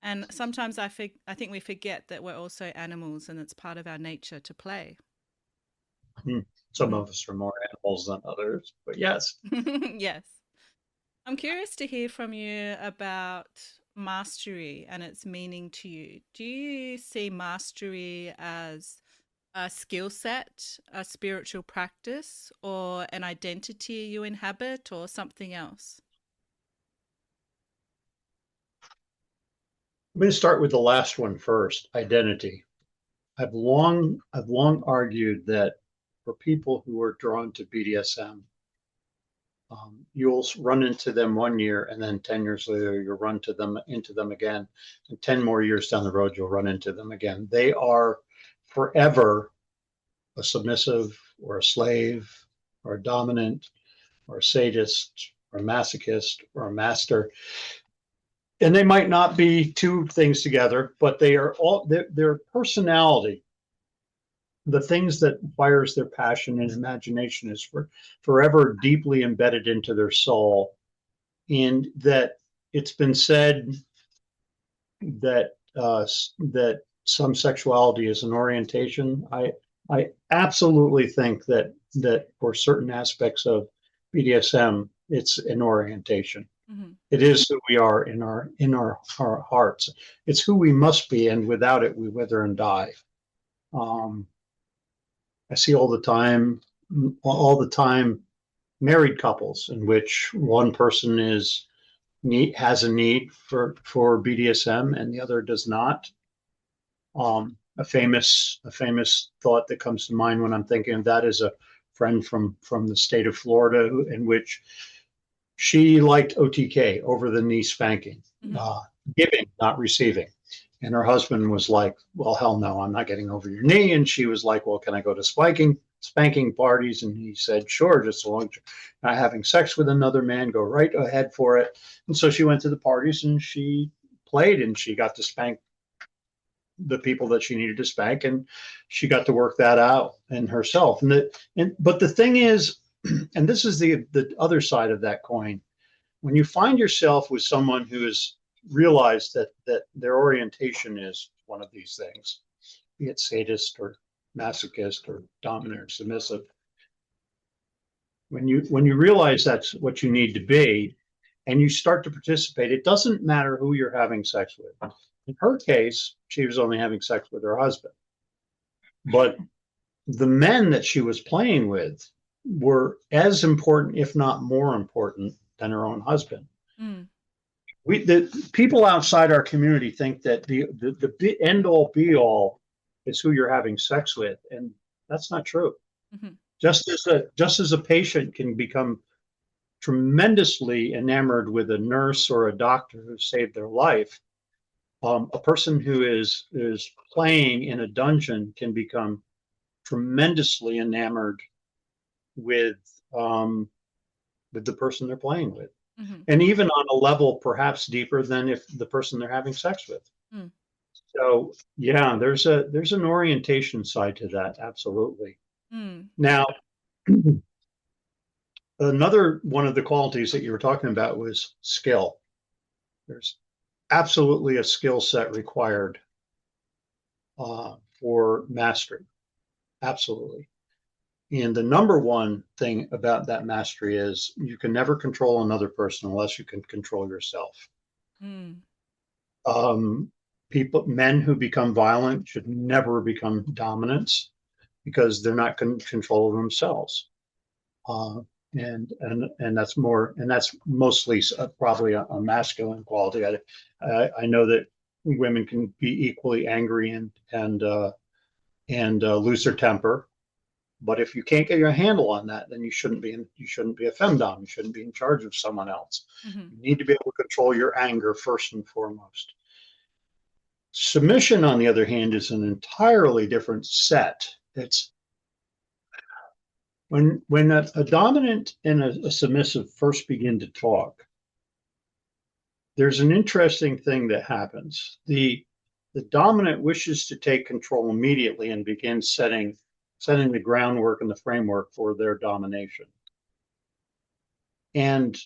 And sometimes I think we forget that we're also animals and it's part of our nature to play. Some of us are more animals than others, but yes. Yes. I'm curious to hear from you about mastery and its meaning to you. Do you see mastery as a skill set, a spiritual practice, or an identity you inhabit, or something else? I'm going to start with the last one first, identity. I've long argued that for people who are drawn to BDSM, you'll run into them 1 year, and then 10 years later, you'll run into them again. And 10 more years down the road, you'll run into them again. They are forever a submissive or a slave or a dominant or a sadist or a masochist or a master. And they might not be two things together, but they are all their personality, the things that fires their passion and imagination is forever deeply embedded into their soul. And that it's been said that that some sexuality is an orientation. I absolutely think that for certain aspects of BDSM, it's an orientation. It is who we are in our hearts. It's who we must be, and without it, we wither and die. I see all the time married couples in which one person has a need for BDSM and the other does not. A famous thought that comes to mind when I'm thinking of that is a friend from the state of Florida in which she liked OTK, over the knee spanking, giving, not receiving. And her husband was like, well, hell no, I'm not getting over your knee. And she was like, well, can I go to spanking parties? And he said, sure, just as long as you're not having sex with another man, go right ahead for it. And so she went to the parties and she played, and she got to spank the people that she needed to spank, and she got to work that out in herself. But the thing is, and this is the other side of that coin, when you find yourself with someone who has realized that their orientation is one of these things, be it sadist or masochist or dominant or submissive, when you realize that's what you need to be, and you start to participate, it doesn't matter who you're having sex with. In her case, she was only having sex with her husband, but the men that she was playing with were as important, if not more important, than her own husband. Mm. The people outside our community think that the end all be all is who you're having sex with, and that's not true. Mm-hmm. Just as a patient can become tremendously enamored with a nurse or a doctor who saved their life, a person who is playing in a dungeon can become tremendously enamored with the person they're playing with, Mm-hmm. and even on a level perhaps deeper than if the person they're having sex with. Mm. So yeah, there's an orientation side to that, absolutely. Mm. Now, another one of the qualities that you were talking about was skill. There's absolutely a skill set required for mastery. Absolutely. And the number one thing about that mastery is you can never control another person unless you can control yourself. Mm. Men who become violent should never become dominants because they're not in control of themselves. And that's mostly probably a masculine quality. I know that women can be equally angry and lose their temper, but if you can't get your handle on that, then you shouldn't be a femdom. You shouldn't be in charge of someone else. Mm-hmm. You need to be able to control your anger first and foremost. Submission, on the other hand, is an entirely different set. It's when a dominant and a submissive first begin to talk, there's an interesting thing that happens. The dominant wishes to take control immediately and begin setting the groundwork and the framework for their domination. And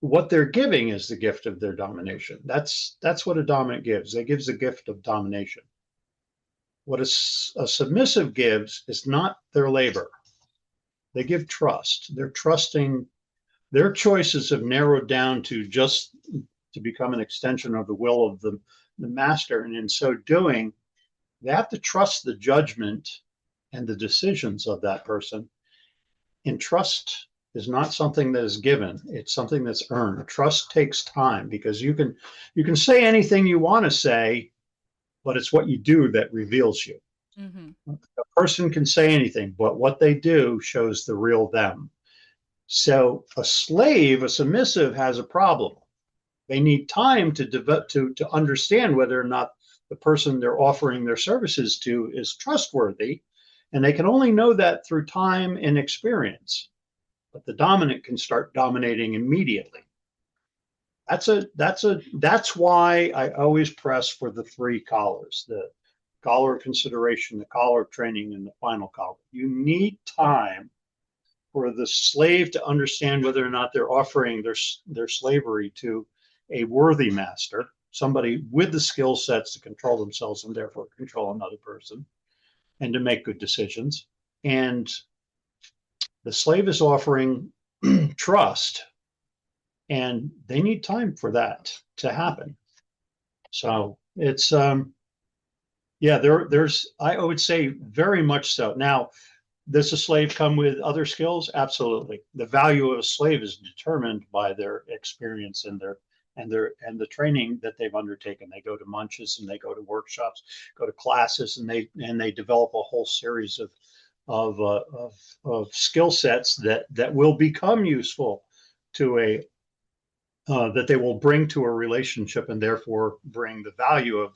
what they're giving is the gift of their domination. That's what a dominant gives. They gives the gift of domination. What a submissive gives is not their labor. They give trust. They're trusting. Their choices have narrowed down to just to become an extension of the will of the master. And in so doing, they have to trust the judgment and the decisions of that person. And trust is not something that is given. It's something that's earned. Trust takes time because you can say anything you want to say, but it's what you do that reveals you. Mm-hmm. A person can say anything, but what they do shows the real them. So a slave, a submissive, has a problem. They need time to understand whether or not the person they're offering their services to is trustworthy, and they can only know that through time and experience. But the dominant can start dominating immediately. That's why I always press for the three collars: the collar of consideration, the collar of training, and the final collar. You need time for the slave to understand whether or not they're offering their slavery to a worthy master, somebody with the skill sets to control themselves and therefore control another person and to make good decisions. And the slave is offering trust, and they need time for that to happen. So it's there's I would say very much so. Now, does a slave come with other skills? Absolutely. The value of a slave is determined by their experience and the training that they've undertaken. They go to munches and they go to workshops, go to classes, and they develop a whole series of skill sets that will become useful to that they will bring to a relationship, and therefore bring the value of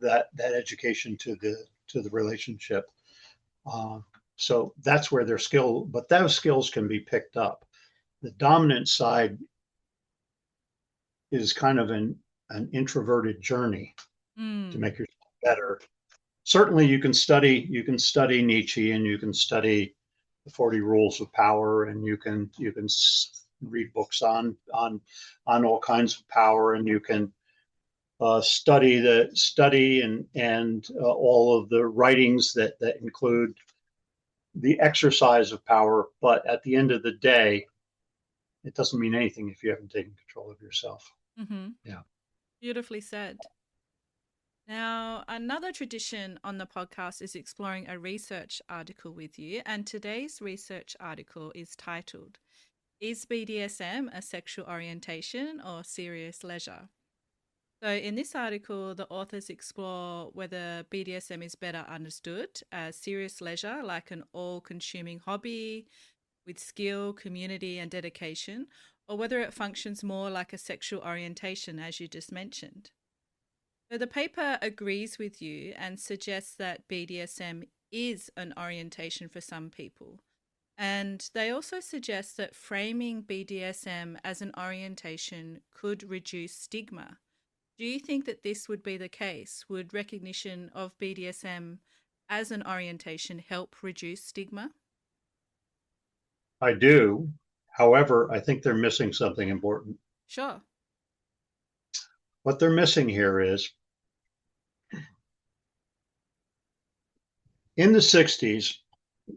that education to the relationship. So that's where their skill, but those skills can be picked up. The dominant side is kind of an introverted journey to make yourself better. Certainly you can study Nietzsche, and you can study the 40 rules of power, and you can read books on all kinds of power, and you can study and all of the writings that include the exercise of power. But at the end of the day, it doesn't mean anything if you haven't taken control of yourself. Mm-hmm. Yeah. Beautifully said. Now, another tradition on the podcast is exploring a research article with you, and today's research article is titled, "Is BDSM a Sexual Orientation or Serious Leisure?" So in this article, the authors explore whether BDSM is better understood as serious leisure, like an all-consuming hobby with skill, community, and dedication, or whether it functions more like a sexual orientation, as you just mentioned. So the paper agrees with you and suggests that BDSM is an orientation for some people. And they also suggest that framing BDSM as an orientation could reduce stigma. Do you think that this would be the case? Would recognition of BDSM as an orientation help reduce stigma? I do. However, I think they're missing something important. Sure. What they're missing here is, in the 60s,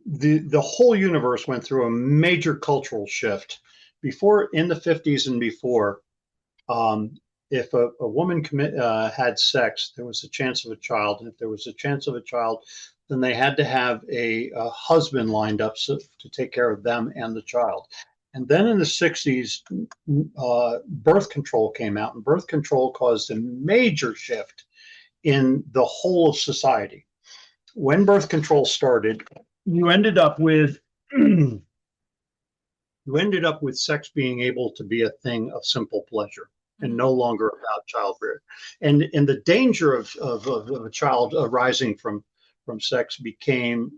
the whole universe went through a major cultural shift. Before, in the 50s and before, if a woman had sex, there was a chance of a child. And if there was a chance of a child, then they had to have a husband lined up to take care of them and the child. And then in the 60s, birth control came out, and birth control caused a major shift in the whole of society. When birth control started, you ended up with sex being able to be a thing of simple pleasure and no longer about childbirth. And the danger of a child arising from sex became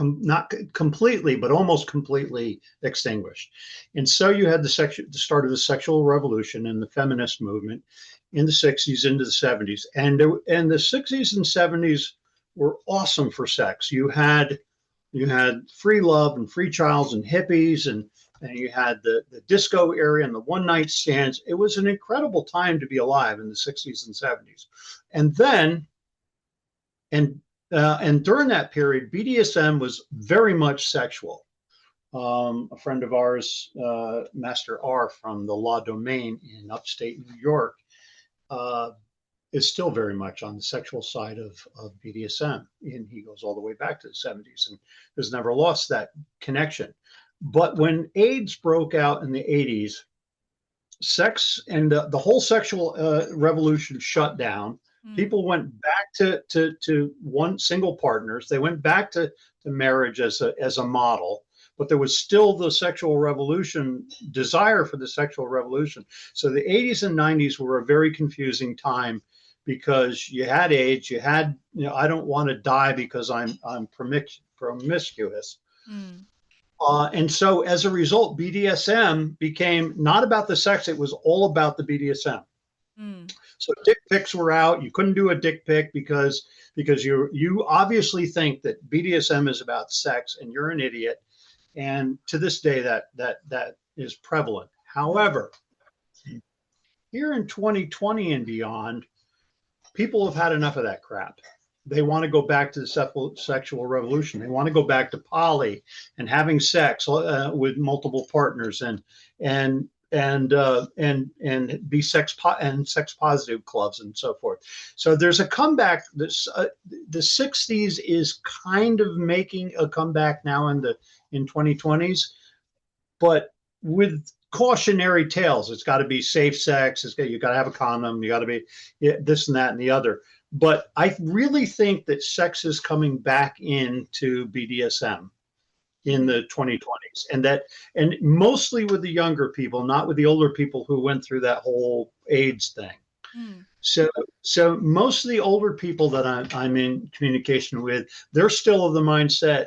not completely, but almost completely extinguished. And so you had the start of the sexual revolution and the feminist movement in the 60s into the 70s. And the 60s and 70s were awesome for sex. You had free love and free childs and hippies, and you had the disco area and the one night stands. It was an incredible time to be alive in the 60s and 70s. And then, and during that period, BDSM was very much sexual. A friend of ours, Master R from the Law Domain in upstate New York, is still very much on the sexual side of BDSM. And he goes all the way back to the 70s and has never lost that connection. But when AIDS broke out in the 80s, sex and the whole sexual revolution shut down. People went back to one single partners. They went back to marriage as a model, but there was still the sexual revolution, desire for the sexual revolution. So the 80s and 90s were a very confusing time, because you had AIDS, you had, I don't want to die because I'm promiscuous. And so as a result, BDSM became not about the sex, it was all about the BDSM. So dick pics were out. You couldn't do a dick pic because you obviously think that BDSM is about sex, and you're an idiot. And to this day, that is prevalent. However, here in 2020 and beyond, people have had enough of that crap. They want to go back to the sexual revolution. They want to go back to poly and having sex with multiple partners and be sex positive clubs and so forth. So there's a comeback. The 60s is kind of making a comeback now in 2020s, but with cautionary tales. It's got to be safe sex. You got to have a condom. You got to be this and that and the other. But I really think that sex is coming back into BDSM. in the 2020s, and mostly with the younger people, not with the older people who went through that whole AIDS thing. So most of the older people that I'm in communication with, they're still of the mindset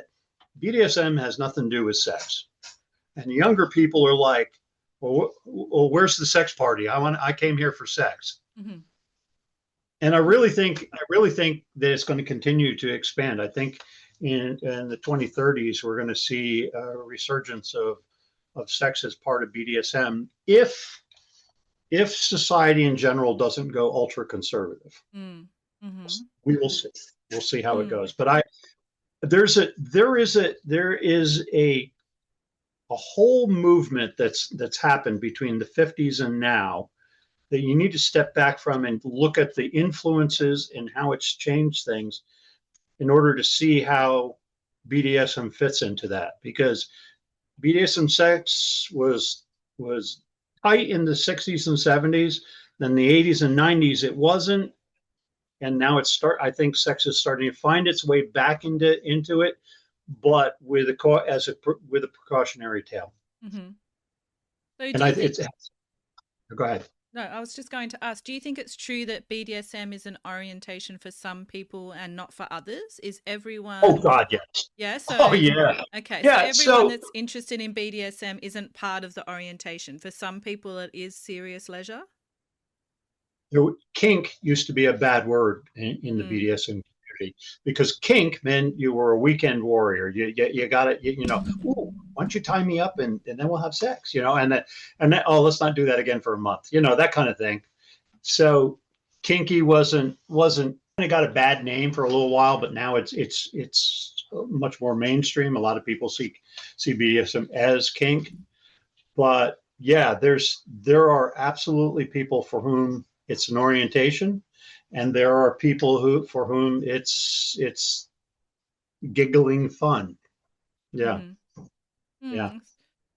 BDSM has nothing to do with sex, and younger people are like, well, where's the sex party? I came here for sex. And I really think that it's going to continue to expand. I think in the 2030s, we're going to see a resurgence of sex as part of BDSM if society in general doesn't go ultra conservative. We will see. We'll see how it goes. But there is a whole movement that's happened between the 50s and now that you need to step back from and look at the influences and how it's changed things in order to see how BDSM fits into that. Because BDSM sex was tight in the 60s and 70s, then the 80s and 90s it wasn't, and now I think sex is starting to find its way back into it, but with a precautionary tale. So go ahead. No, I was just going to ask, do you think it's true that BDSM is an orientation for some people and not for others? Is everyone... Oh, God, yes. Yeah, so... Oh, yeah. Okay, yeah, so everyone that's interested in BDSM isn't part of the orientation. For some people, it is serious leisure? Kink used to be a bad word in the BDSM community, because kink meant you were a weekend warrior. You got it, ooh, why don't you tie me up and then we'll have sex, and that, oh, let's not do that again for a month, that kind of thing. So kinky wasn't kind of got a bad name for a little while, but now it's much more mainstream. A lot of people see BDSM as kink, but yeah, there are absolutely people for whom it's an orientation, and there are people for whom it's giggling fun. Yeah. Yeah.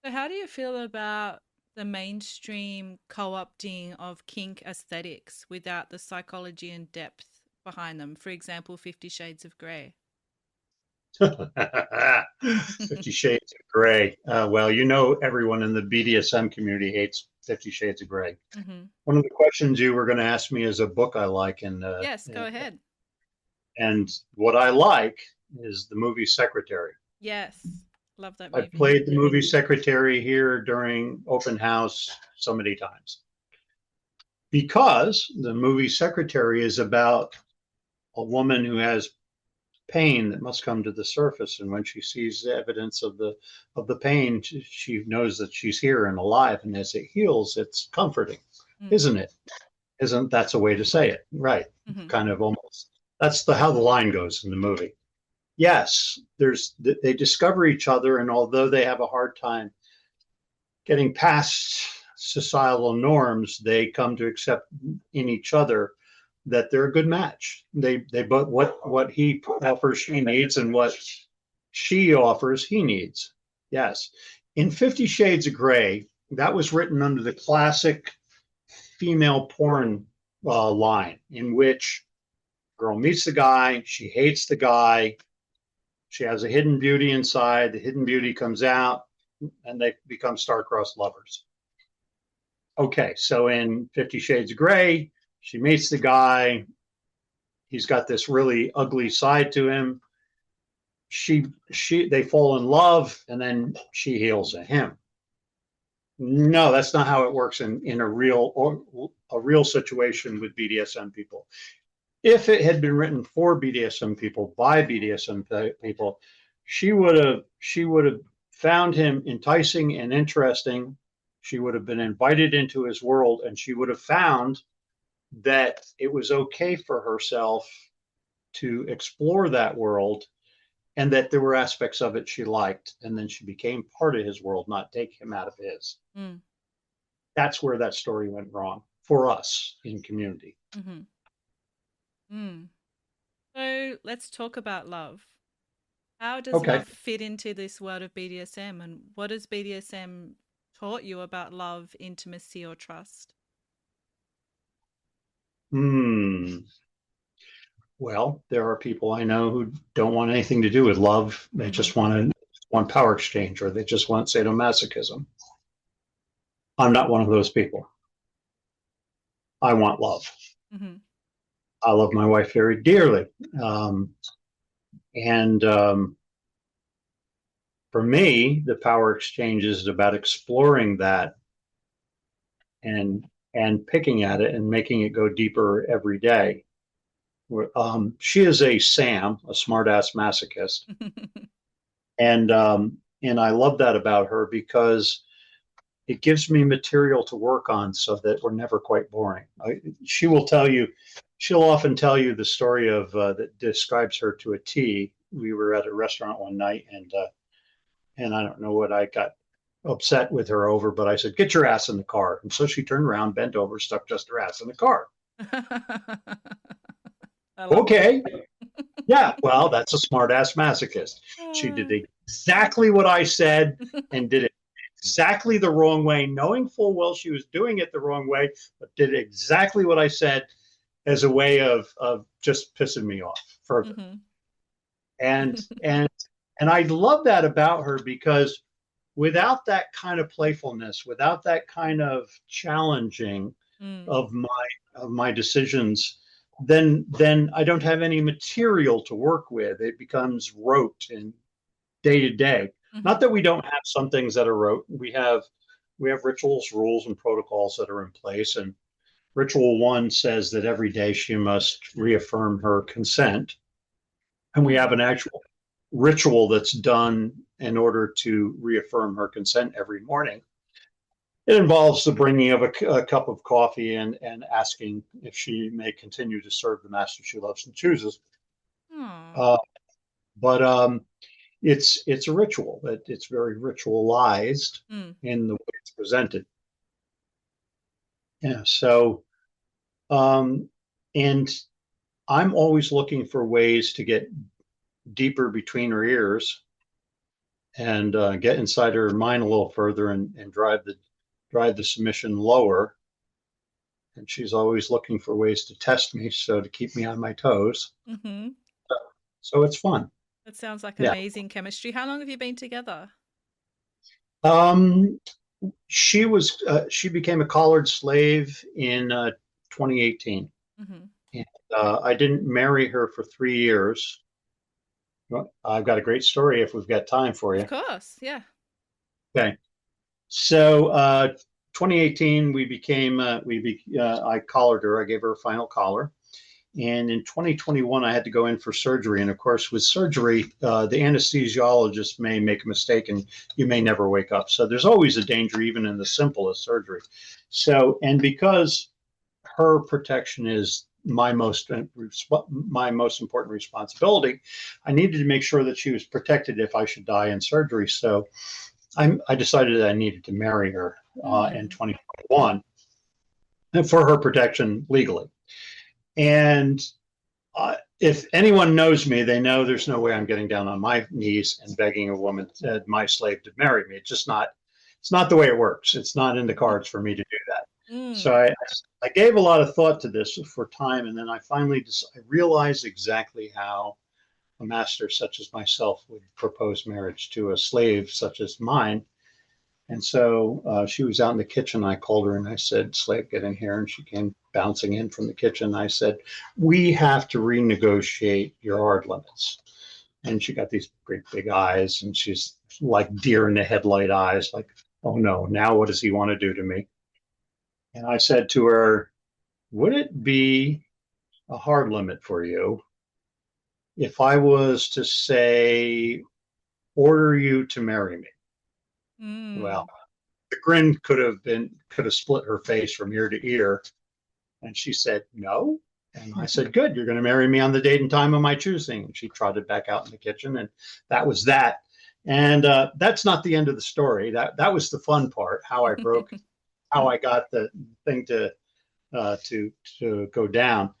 So how do you feel about the mainstream co-opting of kink aesthetics without the psychology and depth behind them? For example, 50 Shades of Grey. 50 Shades of Grey. Well, everyone in the BDSM community hates 50 Shades of Grey. One of the questions you were going to ask me is a book I like. Yes, go ahead. And what I like is the movie Secretary. Yes, love that movie. I played the movie Secretary here during open house so many times, because the movie Secretary is about a woman who has pain that must come to the surface, and when she sees the evidence of the pain, she knows that she's here and alive, and as it heals, it's comforting. Isn't it? Isn't that's a way to say it, right? Kind of almost. That's how the line goes in the movie. Yes, they discover each other, and although they have a hard time getting past societal norms, they come to accept in each other that they're a good match. They both what he offers she needs, and what she offers he needs. Yes. In 50 Shades of Grey, that was written under the classic female porn line, in which girl meets the guy, she hates the guy, she has a hidden beauty inside, the hidden beauty comes out, and they become star-crossed lovers. Okay, so in 50 Shades of Grey, she meets the guy. He's got this really ugly side to him. They fall in love, and then she heals him. No, that's not how it works in a real situation with BDSM people. If it had been written for BDSM people by BDSM people, she would have found him enticing and interesting. She would have been invited into his world, and she would have found that it was okay for herself to explore that world, and that there were aspects of it she liked, and then she became part of his world, not take him out of his. That's where that story went wrong for us in community. So let's talk about love. How does love fit into this world of BDSM, and what has BDSM taught you about love, intimacy, or trust? Well, there are people I know who don't want anything to do with love. They just want want power exchange or they just want sadomasochism. I'm not one of those people. I want love. Mm-hmm. I love my wife very dearly. And for me, the power exchange is about exploring that and picking at it and making it go deeper every day. She is a SAM, a smart-ass masochist, and I love that about her because it gives me material to work on so that we're never quite boring. She will tell you, she'll often tell you the story of that describes her to a T. We were at a restaurant one night, and I don't know what I got upset with her over, but I said, "Get your ass in the car." And so she turned around, bent over, stuck just her ass in the car. Okay. Yeah, well, that's a smart ass masochist. She did exactly what I said and did it exactly the wrong way, knowing full well she was doing it the wrong way, but did exactly what I said as a way of just pissing me off further. Mm-hmm. And I love that about her because without that kind of playfulness, without that kind of challenging of my decisions, then I don't have any material to work with. It becomes rote and day to day. Mm-hmm. Not that we don't have some things that are rote. We have rituals, rules, and protocols that are in place. And ritual 1 says that every day she must reaffirm her consent. And we have an actual ritual that's done in order to reaffirm her consent every morning. It involves the bringing of a cup of coffee and asking if she may continue to serve the master she loves and chooses. But it's a ritual. It's very ritualized in the way it's presented. Yeah. So, and I'm always looking for ways to get deeper between her ears and get inside her mind a little further and drive the submission lower. And she's always looking for ways to test me, so to keep me on my toes. Mm-hmm. So it's fun. That sounds like amazing chemistry. How long have you been together? She became a collared slave in 2018. Mm-hmm. And I didn't marry her for 3 years. Well, I've got a great story if we've got time for you. Of course, yeah. Okay. So 2018, I collared her. I gave her a final collar. And in 2021, I had to go in for surgery. And of course, with surgery, the anesthesiologist may make a mistake and you may never wake up. So there's always a danger, even in the simplest surgery. So, and because her protection is my most important responsibility, I needed to make sure that she was protected if I should die in surgery. So I decided that I needed to marry her in 2021 for her protection legally. And if anyone knows me, they know there's no way I'm getting down on my knees and begging a woman, my slave, to marry me. It's not the way it works. It's not in the cards for me to do that. So I gave a lot of thought to this for time. And then I finally I realized exactly how a master such as myself would propose marriage to a slave such as mine. And so she was out in the kitchen. I called her and I said, "Slave, get in here." And she came bouncing in from the kitchen. I said, "We have to renegotiate your hard limits." And she got these great big eyes and she's like deer in the headlight eyes, like, "Oh no, now what does he want to do to me?" And I said to her, "Would it be a hard limit for you if I was to say, order you to marry me?" Well, the grin could have split her face from ear to ear. And she said, "No." And I said, "Good, you're going to marry me on the date and time of my choosing." And she trotted back out in the kitchen, and that was that. And that's not the end of the story. That was the fun part, how I got the thing to go down.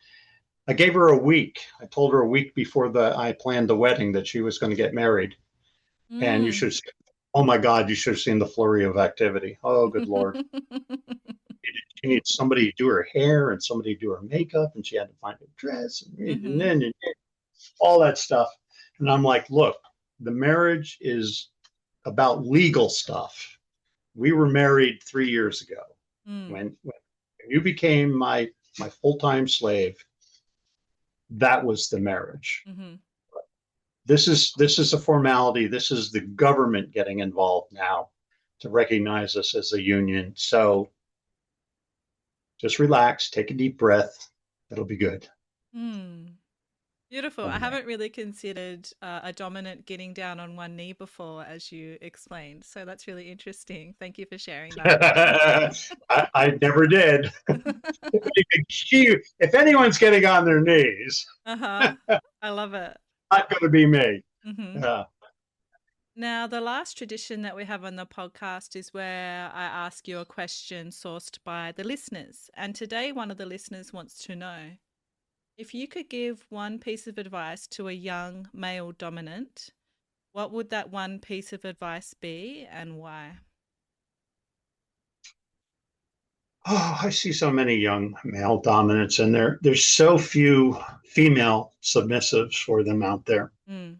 I gave her a week. I told her a week before I planned the wedding that she was going to get married. And you should have oh my God, you should have seen the flurry of activity. Oh, good Lord. She needed somebody to do her hair and somebody to do her makeup, and she had to find a dress and all that stuff. And I'm like, look, the marriage is about legal stuff. We were married 3 years ago. Mm. When you became my full-time slave, that was the marriage. Mm-hmm. This is a formality. This is the government getting involved now to recognize us as a union. So just relax, take a deep breath. It'll be good. Mm. Beautiful. I Anyway. haven't really considered a dominant getting down on one knee before, as you explained. So that's really interesting. Thank you for sharing that. I never did. If anyone's getting on their knees, Uh-huh. I love it. not going to be me. Mm-hmm. Now, the last tradition that we have on the podcast is where I ask you a question sourced by the listeners. And today, one of the listeners wants to know, if you could give one piece of advice to a young male dominant, what would that one piece of advice be and why? Oh, I see so many young male dominants, and there's so few female submissives for them out there. Mm.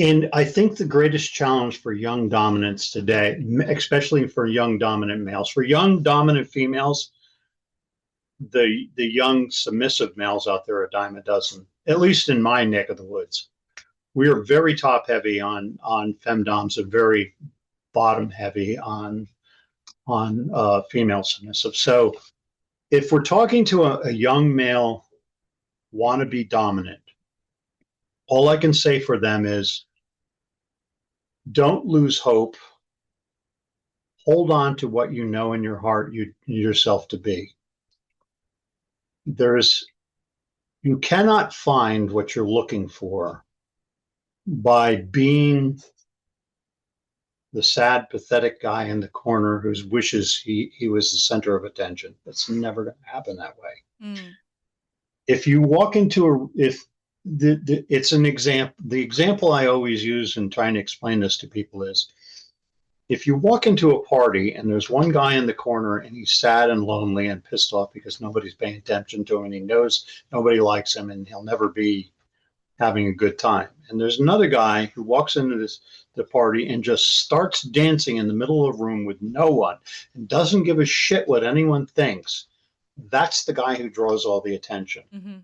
And I think the greatest challenge for young dominants today, especially for young dominant males, for young dominant females, the young submissive males out there are a dime a dozen, at least in my neck of the woods. We are very top heavy on femdoms and very bottom heavy on female submissive. So if we're talking to a young male wannabe dominant, all I can say for them is don't lose hope. Hold on to what you know in your heart you yourself to be. You cannot find what you're looking for by being the sad, pathetic guy in the corner whose wishes he was the center of attention. That's never going to happen that way. Mm. If you walk into it's an example. The example I always use in trying to explain this to people is, if you walk into a party and there's one guy in the corner and he's sad and lonely and pissed off because nobody's paying attention to him and he knows nobody likes him and he'll never be having a good time. And there's another guy who walks into the party and just starts dancing in the middle of a room with no one and doesn't give a shit what anyone thinks. That's the guy who draws all the attention. Mm-hmm.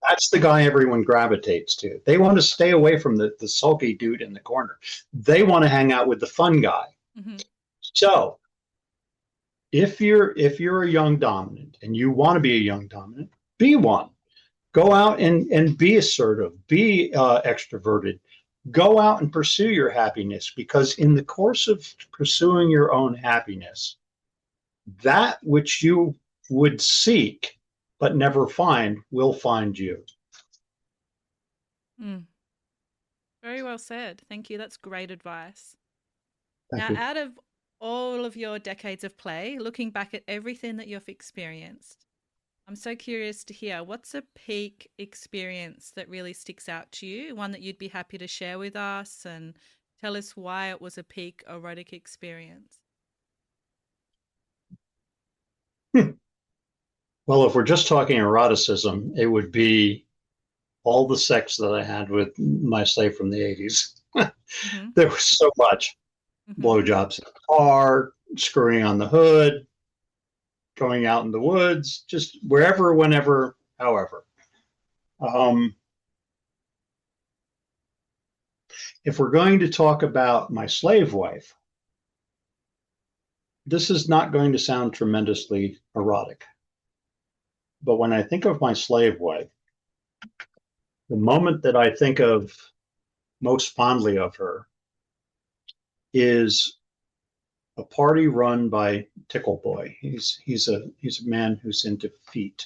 That's the guy everyone gravitates to. They want to stay away from the sulky dude in the corner. They want to hang out with the fun guy. Mm-hmm. So if you're a young dominant and you want to be a young dominant, be one. Go out and be assertive, be extroverted. Go out and pursue your happiness, because in the course of pursuing your own happiness, that which you would seek but never find will find you. Mm. Very well said. Thank you. That's great advice. Thank Now, you. out of all of your decades of play, looking back at everything that you've experienced, I'm so curious to hear, what's a peak experience that really sticks out to you, one that you'd be happy to share with us, and tell us why it was a peak erotic experience? Well, if we're just talking eroticism, it would be all the sex that I had with my slave from the 80s. Mm-hmm. There was so much. Mm-hmm. Blowjobs in the car, screwing on the hood, going out in the woods, just wherever, whenever, however. If we're going to talk about my slave wife, this is not going to sound tremendously erotic. But when I think of my slave wife, the moment that I think of most fondly of her is a party run by Tickle Boy. He's a man who's into feet.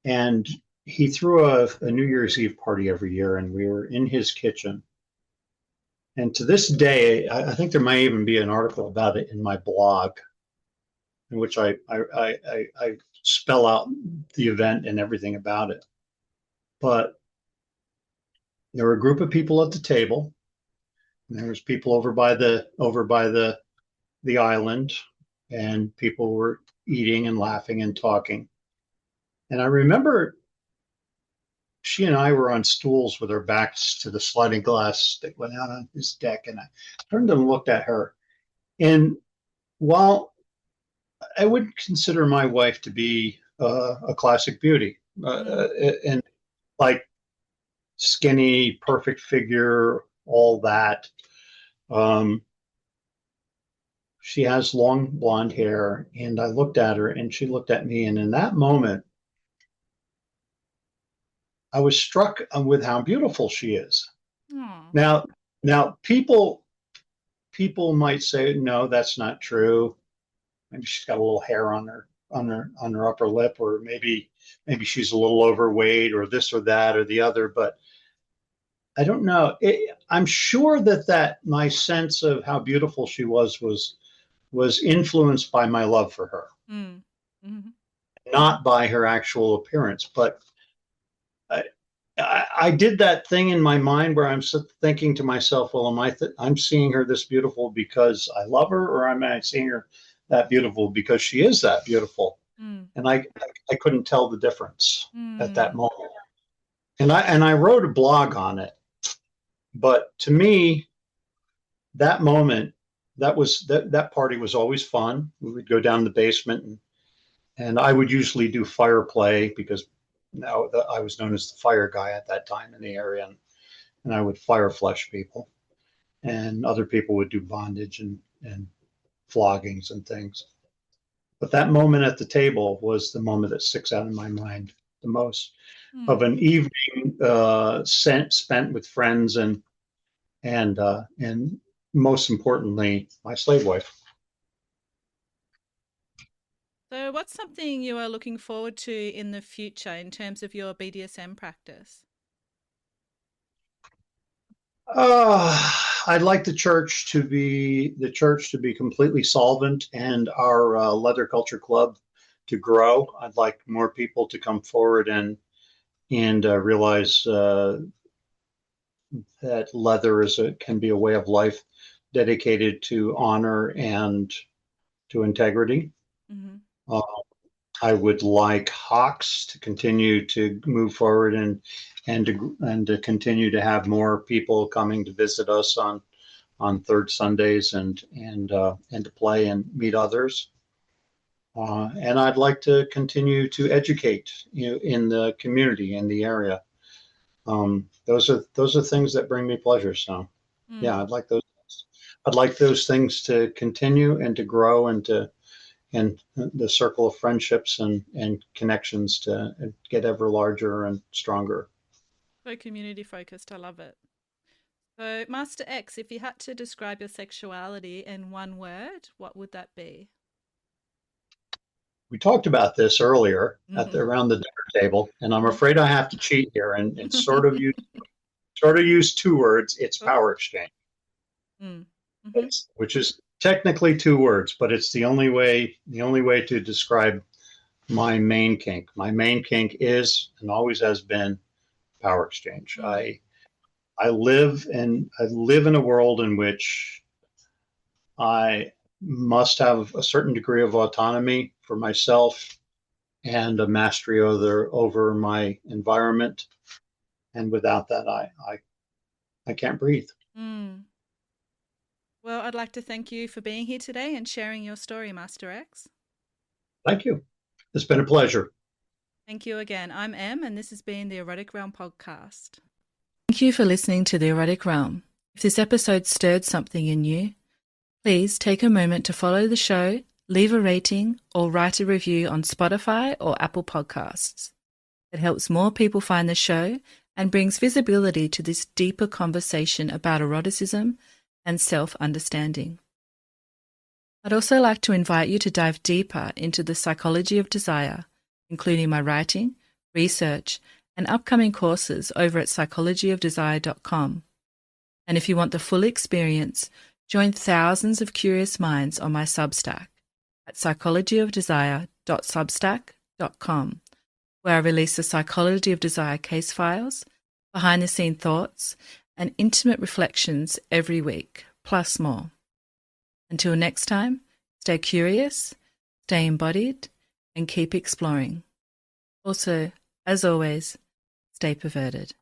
And he threw a New Year's Eve party every year, and we were in his kitchen. And to this day, I think there might even be an article about it in my blog, in which I spell out the event and everything about it. But there were a group of people at the table, and there was people over by the island, and people were eating and laughing and talking. And I remember she and I were on stools with our backs to the sliding glass that went out on this deck, and I turned and looked at her. And while I would consider my wife to be a classic beauty, and like skinny, perfect figure, all that. She has long blonde hair, and I looked at her, and she looked at me, and in that moment, I was struck with how beautiful she is. Aw. Now, people might say, no, that's not true. Maybe she's got a little hair on her upper lip, or maybe she's a little overweight, or this or that or the other. But I don't know. I'm sure that my sense of how beautiful she was influenced by my love for her, Mm. Mhm. not by her actual appearance. But I did that thing in my mind where I'm thinking to myself, well, I'm seeing her this beautiful because I love her, or am I seeing her that beautiful because she is that beautiful? Mm. And I couldn't tell the difference at that Mm. moment. And I wrote a blog on it. But to me, that moment, that party was always fun. We would go down the basement, and I would usually do fire play because now I was known as the fire guy at that time in the area, and I would fire flush people, and other people would do bondage and floggings and things. But that moment at the table was the moment that sticks out in my mind the most, of Mm. an evening spent with friends and most importantly, my slave wife. So, what's something you are looking forward to in the future in terms of your BDSM practice? I'd like the church to be completely solvent, and our leather culture club to grow. I'd like more people to come forward and realize that leather can be a way of life dedicated to honor and to integrity. Mm-hmm. Uh, I would like Hawks to continue to move forward and to continue to have more people coming to visit us on third Sundays and to play and meet others. And I'd like to continue to educate in the community in the area. Those are things that bring me pleasure. So yeah, Mm. I'd like those things to continue and to grow and the circle of friendships and connections to get ever larger and stronger. So community focused. I love it. So, Master X, if you had to describe your sexuality in one word, what would that be? We talked about this earlier Mm-hmm. around the dinner table, and I'm Mm-hmm. afraid I have to cheat here and sort of use two words. It's Cool. power exchange, Mm. Mm-hmm. which is technically two words, but it's the only way to describe my main kink. My main kink is and always has been power exchange. Mm. I live in a world in which I must have a certain degree of autonomy for myself and a mastery over my environment. And without that, I can't breathe. Mm. Well, I'd like to thank you for being here today and sharing your story, Master X. Thank you. It's been a pleasure. Thank you again. I'm Em, and this has been the Erotic Realm podcast. Thank you for listening to the Erotic Realm. If this episode stirred something in you, please take a moment to follow the show, leave a rating, or write a review on Spotify or Apple Podcasts. It helps more people find the show and brings visibility to this deeper conversation about eroticism and self-understanding. I'd also like to invite you to dive deeper into the psychology of desire, including my writing, research, and upcoming courses over at psychologyofdesire.com. And if you want the full experience, join thousands of curious minds on my Substack at psychologyofdesire.substack.com, where I release the Psychology of Desire case files, behind-the-scene thoughts, and intimate reflections every week, plus more. Until next time, stay curious, stay embodied, and keep exploring. Also, as always, stay perverted.